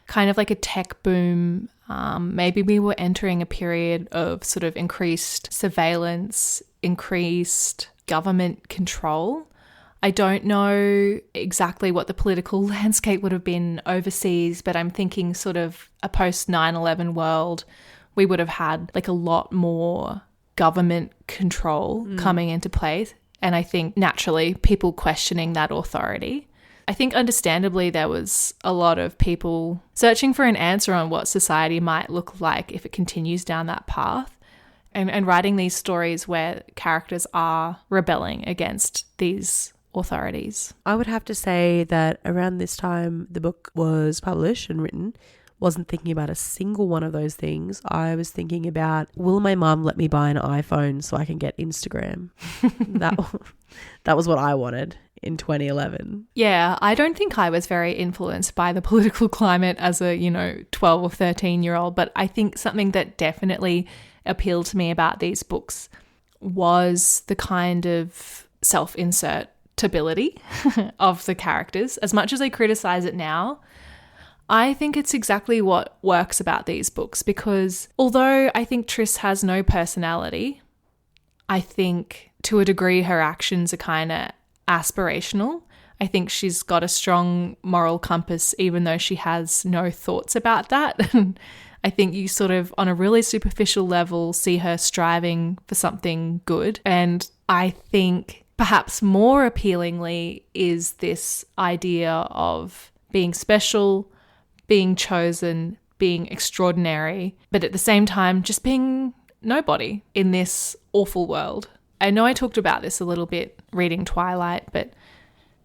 kind of like a tech boom. Maybe we were entering a period of sort of increased surveillance, increased government control. I don't know exactly what the political landscape would have been overseas, but I'm thinking sort of a post 9/11 world, we would have had like a lot more government control coming into place. And I think naturally people questioning that authority. I think understandably there was a lot of people searching for an answer on what society might look like if it continues down that path, and writing these stories where characters are rebelling against these authorities.
I would have to say that around this time the book was published and written, wasn't thinking about a single one of those things. I was thinking about, will my mum let me buy an iPhone so I can get Instagram? That was what I wanted in 2011.
Yeah, I don't think I was very influenced by the political climate as a, 12 or 13-year-old, but I think something that definitely appealed to me about these books was the kind of self-insertability of the characters. As much as I criticize it now, I think it's exactly what works about these books, because although I think Tris has no personality, I think to a degree her actions are kind of aspirational. I think she's got a strong moral compass even though she has no thoughts about that. I think you sort of on a really superficial level see her striving for something good. And I think perhaps more appealingly is this idea of being special, being chosen, being extraordinary, but at the same time just being nobody in this awful world. I know I talked about this a little bit reading Twilight, but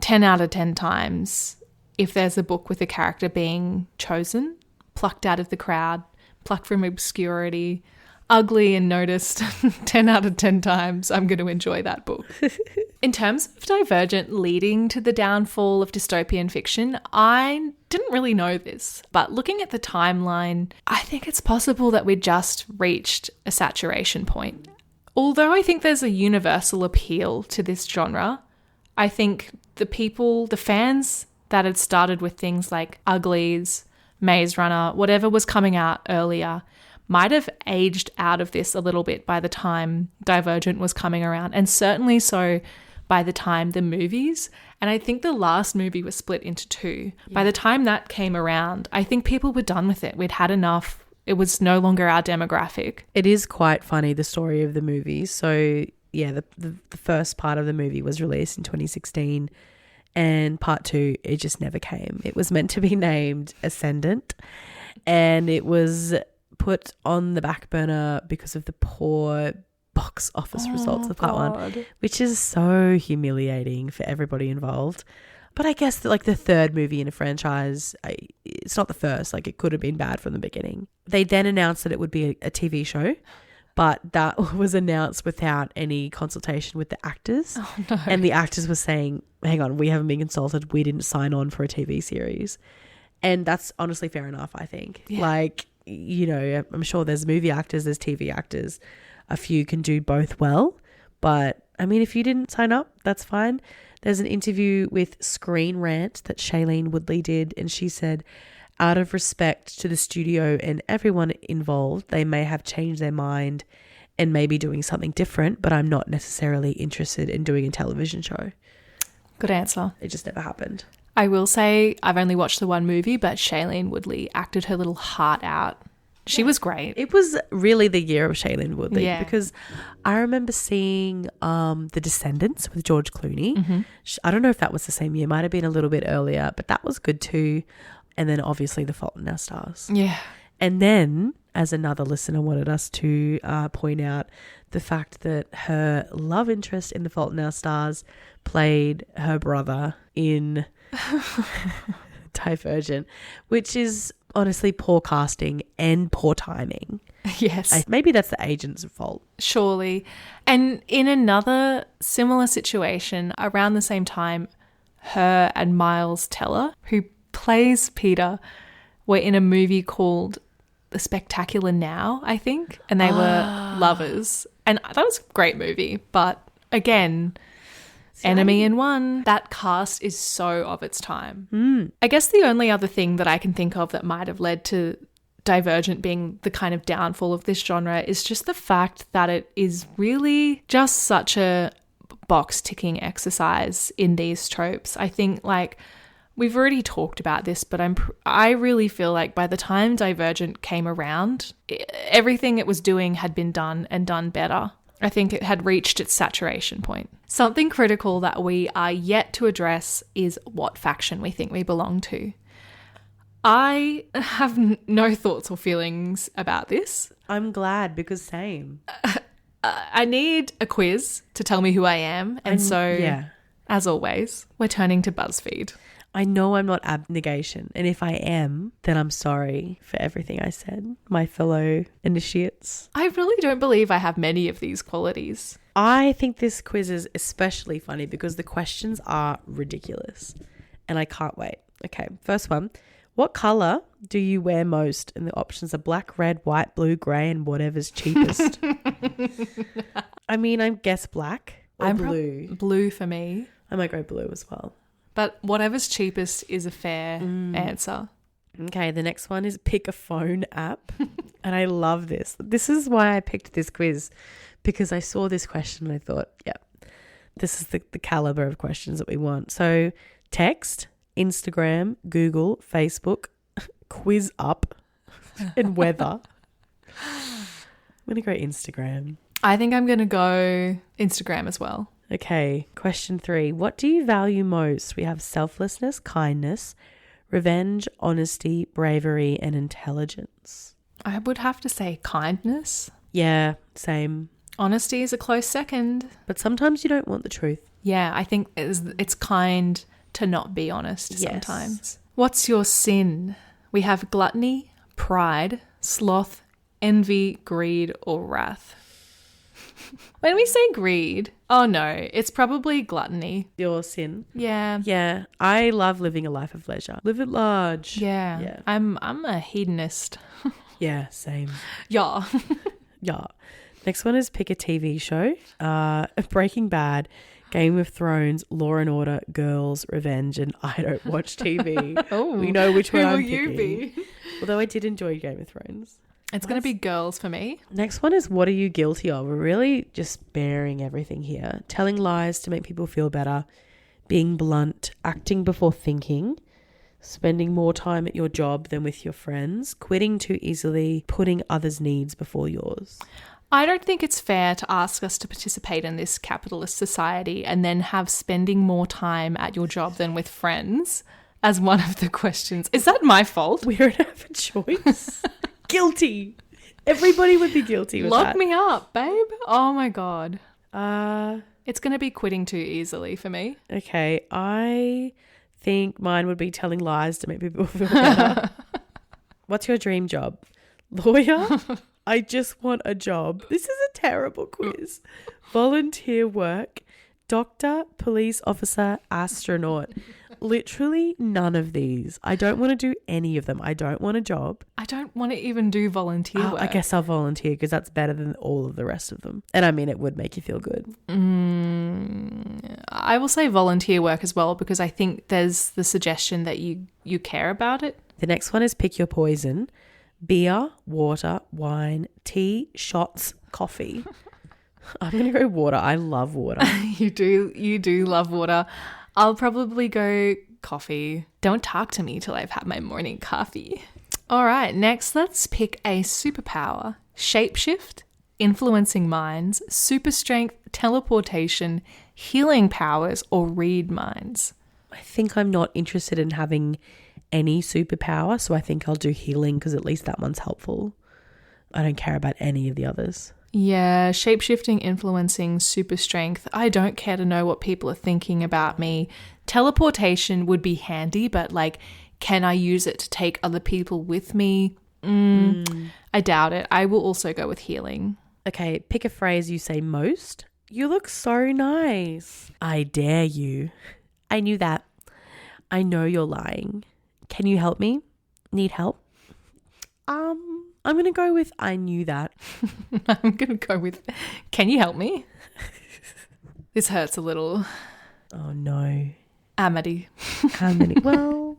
10 out of 10 times, if there's a book with a character being chosen, plucked out of the crowd, plucked from obscurity, ugly and noticed, 10 out of 10 times I'm going to enjoy that book. In terms of Divergent leading to the downfall of dystopian fiction, I didn't really know this, but looking at the timeline, I think it's possible that we just reached a saturation point. Although I think there's a universal appeal to this genre, I think the fans that had started with things like Uglies, Maze Runner, whatever was coming out earlier, might have aged out of this a little bit by the time Divergent was coming around, and certainly so by the time the movies, and I think the last movie was split into two. Yeah. By the time that came around, I think people were done with it. We'd had enough. It was no longer our demographic.
It is quite funny, the story of the movie. So yeah, the first part of the movie was released in 2016 and part 2, it just never came. It was meant to be named Ascendant and it was put on the back burner because of the poor box office results of part 1, which is so humiliating for everybody involved. But I guess that like the third movie in a franchise, it's not the first, like it could have been bad from the beginning. They then announced that it would be a TV show, but that was announced without any consultation with the actors.
Oh, no.
And the actors were saying, hang on, we haven't been consulted. We didn't sign on for a TV series. And that's honestly fair enough, I think. Yeah. Like, I'm sure there's movie actors, there's TV actors. A few can do both well. But, I mean, if you didn't sign up, that's fine. There's an interview with Screen Rant that Shailene Woodley did, and she said, out of respect to the studio and everyone involved, they may have changed their mind and may be doing something different, but I'm not necessarily interested in doing a television show.
Good answer.
It just never happened.
I will say I've only watched the one movie, but Shailene Woodley acted her little heart out. She was great.
It was really the year of Shailene Woodley because I remember seeing The Descendants with George Clooney. Mm-hmm. I don't know if that was the same year. Might have been a little bit earlier, but that was good too. And then obviously The Fault in Our Stars.
Yeah.
And then, as another listener wanted us to point out, the fact that her love interest in The Fault in Our Stars played her brother in Divergent, which is honestly poor casting and poor timing.
Yes.
Maybe that's the agent's fault.
Surely. And in another similar situation, around the same time, her and Miles Teller, who plays Peter, were in a movie called The Spectacular Now, I think, and they were lovers. And that was a great movie, but again, Enemy in One. That cast is so of its time. I guess the only other thing that I can think of that might have led to Divergent being the kind of downfall of this genre is just the fact that it is really just such a box ticking exercise in these tropes. I think like we've already talked about this, but I really feel like by the time Divergent came around, everything it was doing had been done and done better. I think it had reached its saturation point. Something critical that we are yet to address is what faction we think we belong to. I have no thoughts or feelings about this.
I'm glad because same.
I need a quiz to tell me who I am. And as always, we're turning to BuzzFeed.
I know I'm not abnegation. And if I am, then I'm sorry for everything I said, my fellow initiates.
I really don't believe I have many of these qualities.
I think this quiz is especially funny because the questions are ridiculous. And I can't wait. Okay, first one. What colour do you wear most? And the options are black, red, white, blue, grey, and whatever's cheapest. I mean, I guess black or blue.
Blue for me.
I might go blue as well.
But whatever's cheapest is a fair answer.
Okay, the next one is pick a phone app. And I love this. This is why I picked this quiz, because I saw this question and I thought, this is the caliber of questions that we want. So text, Instagram, Google, Facebook, quiz up, and weather. I'm going to go Instagram.
I think I'm going to go Instagram as well.
Okay, question 3. What do you value most? We have selflessness, kindness, revenge, honesty, bravery, and intelligence.
I would have to say kindness.
Yeah, same.
Honesty is a close second.
But sometimes you don't want the truth.
Yeah, I think it's kind to not be honest sometimes. What's your sin? We have gluttony, pride, sloth, envy, greed, or wrath. When we say greed, oh no, it's probably gluttony.
Your sin?
Yeah.
Yeah, I love living a life of leisure. Live it large.
Yeah. I'm a hedonist.
Yeah, same.
Yeah.
Yeah. Next one is pick a TV show. Breaking Bad, Game of Thrones, Law and Order, Girls, Revenge, and I don't watch TV.
Oh,
we know which one I'm
will
picking.
You be?
Although I did enjoy Game of Thrones.
It's going to be Girls for me.
Next one is what are you guilty of? We're really just bearing everything here. Telling lies to make people feel better, being blunt, acting before thinking, spending more time at your job than with your friends, quitting too easily, putting others' needs before yours.
I don't think it's fair to ask us to participate in this capitalist society and then have spending more time at your job than with friends as one of the questions. Is that my fault?
We don't have a choice. Guilty. Everybody would be guilty with
Lock
that.
me up, babe. Oh my God. It's going to be quitting too easily for me.
Okay. I think mine would be telling lies to make people feel better. What's your dream job? Lawyer? I just want a job. This is a terrible quiz. Volunteer work, doctor, police officer, astronaut. Literally none of these. I don't want to do any of them. I don't want a job.
I don't want to even do volunteer work.
I guess I'll volunteer because that's better than all of the rest of them. And I mean, it would make you feel good.
I will say volunteer work as well because I think there's the suggestion that you care about it.
The next one is pick your poison. Beer, water, wine, tea, shots, coffee. I'm going to go water. I love water.
You do love water. I'll probably go coffee. Don't talk to me till I've had my morning coffee. All right, next let's pick a superpower. Shapeshift, influencing minds, super strength, teleportation, healing powers, or read minds.
I think I'm not interested in having any superpower, so I think I'll do healing because at least that one's helpful. I don't care about any of the others.
Yeah, shapeshifting, influencing, super strength. I don't care to know what people are thinking about me. Teleportation would be handy, but like, can I use it to take other people with me? I doubt it. I will also go with healing.
Okay, pick a phrase you say most. You look so nice. I dare you. I knew that. I know you're lying. Can you help me? Need help? I'm going to go with I knew that.
I'm going to go with can you help me? This hurts a little.
Oh, no.
Amity.
Amity. Well,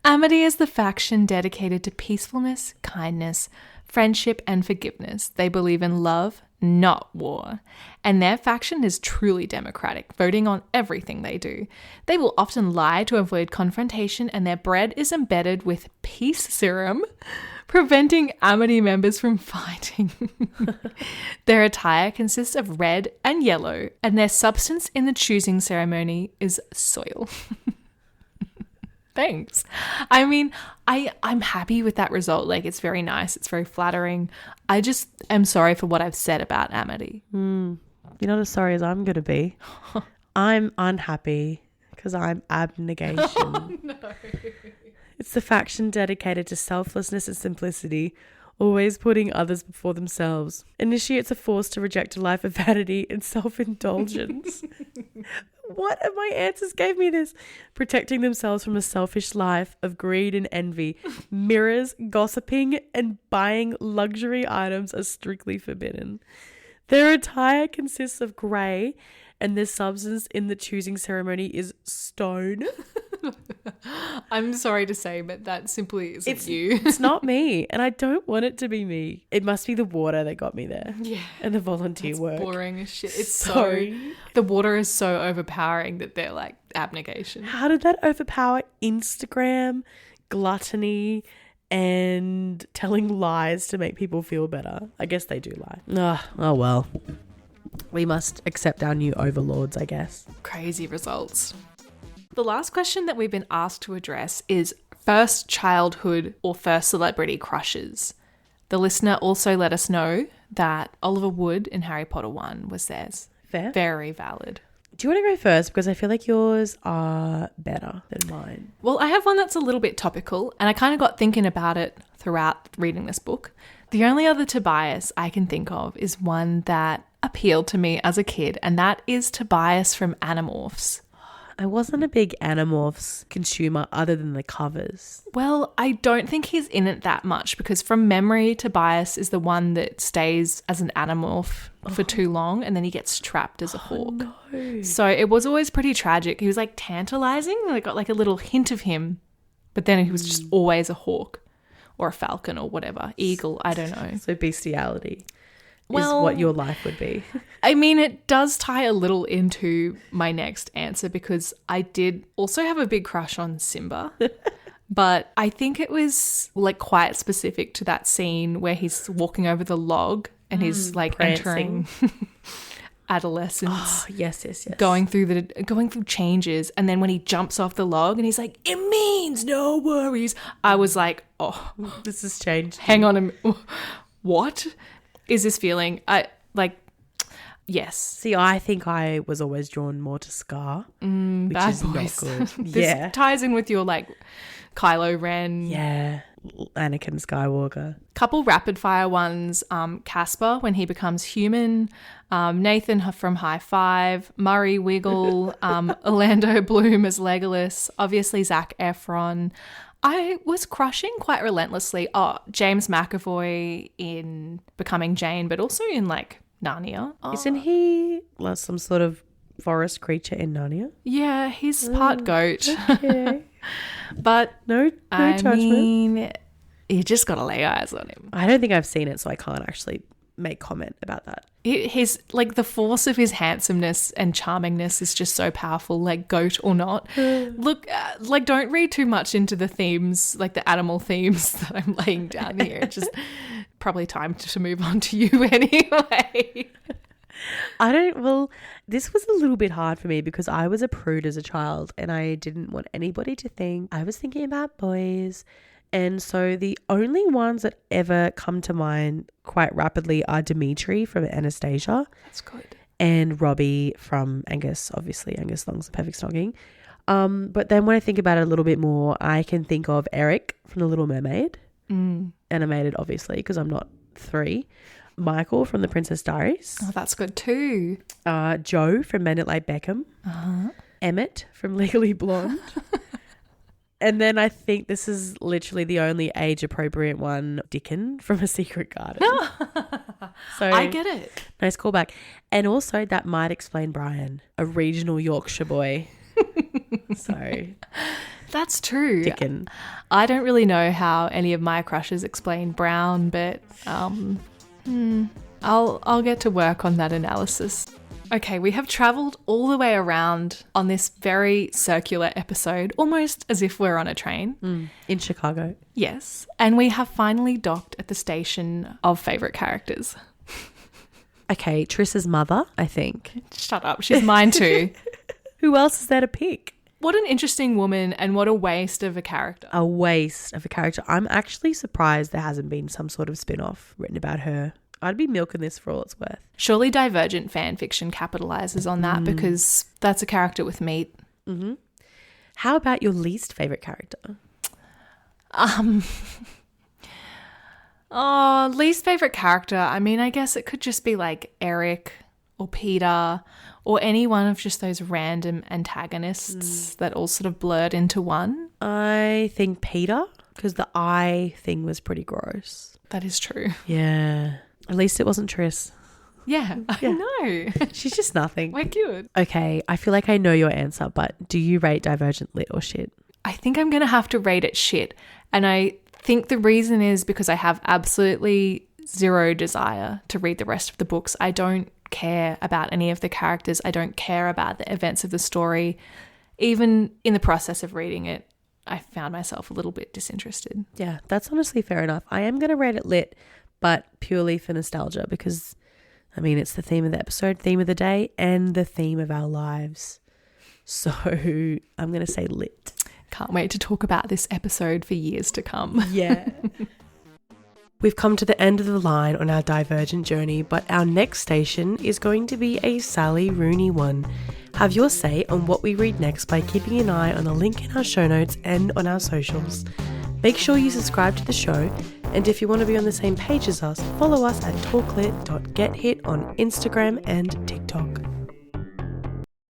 Amity is the faction dedicated to peacefulness, kindness, friendship, and forgiveness. They believe in love, not war. And their faction is truly democratic, voting on everything they do. They will often lie to avoid confrontation, and their bread is embedded with peace serum, preventing Amity members from fighting. Their attire consists of red and yellow, and their substance in the choosing ceremony is soil. Thanks. I mean, I'm happy with that result. Like, it's very nice. It's very flattering. I just am sorry for what I've said about Amity.
You're not as sorry as I'm going to be. I'm unhappy because I'm abnegation.
Oh, no.
It's the faction dedicated to selflessness and simplicity, always putting others before themselves. Initiates a force to reject a life of vanity and self-indulgence. What of my answers gave me this? Protecting themselves from a selfish life of greed and envy. Mirrors, gossiping, and buying luxury items are strictly forbidden. Their attire consists of grey, and their substance in the choosing ceremony is stone.
I'm sorry to say, but that simply isn't you.
It's not me, and I don't want it to be me. It must be the water that got me there.
Yeah.
And the volunteer work.
Boring as shit. It's
Sorry.
the water is so overpowering that they're like abnegation.
How did that overpower Instagram, gluttony, and telling lies to make people feel better? I guess they do lie. Oh well. We must accept our new overlords, I guess.
Crazy results. The last question that we've been asked to address is first childhood or first celebrity crushes. The listener also let us know that Oliver Wood in Harry Potter 1 was theirs.
Fair.
Very valid.
Do you want to go first? Because I feel like yours are better than mine.
Well, I have one that's a little bit topical, and I kind of got thinking about it throughout reading this book. The only other Tobias I can think of is one that appealed to me as a kid, and that is Tobias from Animorphs.
I wasn't a big Animorphs consumer other than the covers.
Well, I don't think he's in it that much because from memory, Tobias is the one that stays as an Animorph for too long and then he gets trapped as a hawk.
No.
So it was always pretty tragic. He was like tantalizing. I got like a little hint of him, but then he was just always a hawk or a falcon or whatever. Eagle, I don't know.
So bestiality is
Well,
what your life would be.
I mean, it does tie a little into my next answer because I did also have a big crush on Simba. But I think it was like quite specific to that scene where he's walking over the log and he's like
prancing.
entering adolescence.
Oh, yes.
Going through changes, and then when he jumps off the log and he's like, "It means no worries." I was like, "Oh,
This has changed.
hang on a minute. What is this feeling?" Yes.
See, I think I was always drawn more to Scar, which
Bad
is
boys.
not good.
This ties in with your like Kylo Ren.
Yeah. Anakin Skywalker.
Couple rapid fire ones. Casper when he becomes human. Nathan from High Five. Murray Wiggle. Orlando Bloom as Legolas. Obviously Zac Efron. I was crushing quite relentlessly. Oh, James McAvoy in Becoming Jane, but also in like Narnia.
Isn't he like some sort of forest creature in Narnia?
Yeah, he's part goat.
Okay.
But
No judgment.
mean, you just got to lay eyes on him.
I don't think I've seen it, so I can't actually make comment about that.
His like the force of his handsomeness and charmingness is just so powerful, like goat or not. Look, like don't read too much into the themes, like the animal themes that I'm laying down here. It's just probably time to move on to you anyway.
This was a little bit hard for me because I was a prude as a child and I didn't want anybody to think I was thinking about boys. And so the only ones that ever come to mind quite rapidly are Dimitri from Anastasia.
That's good.
And Robbie from Angus, obviously. Angus Thong's the Perfect Snogging. But then when I think about it a little bit more, I can think of Eric from The Little Mermaid. Animated, obviously, because I'm not 3. Michael from The Princess Diaries.
Oh, that's good too.
Joe from Men That Like Beckham. Emmett from Legally Blonde. And then I think this is literally the only age-appropriate one, Dickon from A Secret Garden. So
I get it.
nice callback. And also that might explain Brian, a regional Yorkshire boy. So
That's true.
Dickon.
I don't really know how any of my crushes explain Brown, but I'll get to work on that analysis. Okay, we have travelled all the way around on this very circular episode, almost as if we're on a train.
In Chicago.
Yes, and we have finally docked at the station of favourite characters.
Okay, Triss's mother, I think.
Shut up, she's mine too.
Who else is there to pick?
What an interesting woman and what a waste of a character.
A waste of a character. I'm actually surprised there hasn't been some sort of spin-off written about her. I'd be milking this for all it's worth.
Surely Divergent fan fiction capitalises on that because that's a character with meat.
Mm-hmm. How about your least favourite character?
Least favourite character. I mean, I guess it could just be like Eric or Peter or any one of just those random antagonists that all sort of blurred into one.
I think Peter, because the eye thing was pretty gross.
That is true.
Yeah. At least it wasn't Triss.
Yeah, I know.
She's just nothing.
We're good.
Okay, I feel like I know your answer, but do you rate Divergent lit or shit?
I think I'm going to have to rate it shit. And I think the reason is because I have absolutely zero desire to read the rest of the books. I don't care about any of the characters. I don't care about the events of the story. Even in the process of reading it, I found myself a little bit disinterested.
Yeah, that's honestly fair enough. I am going to rate it lit, but purely for nostalgia because, I mean, it's the theme of the episode, theme of the day, and the theme of our lives. So I'm going to say lit.
Can't wait to talk about this episode for years to come.
Yeah. We've come to the end of the line on our Divergent journey, but our next station is going to be a Sally Rooney one. Have your say on what we read next by keeping an eye on the link in our show notes and on our socials. Make sure you subscribe to the show, and if you want to be on the same page as us, follow us at talklit.gethit on Instagram and TikTok.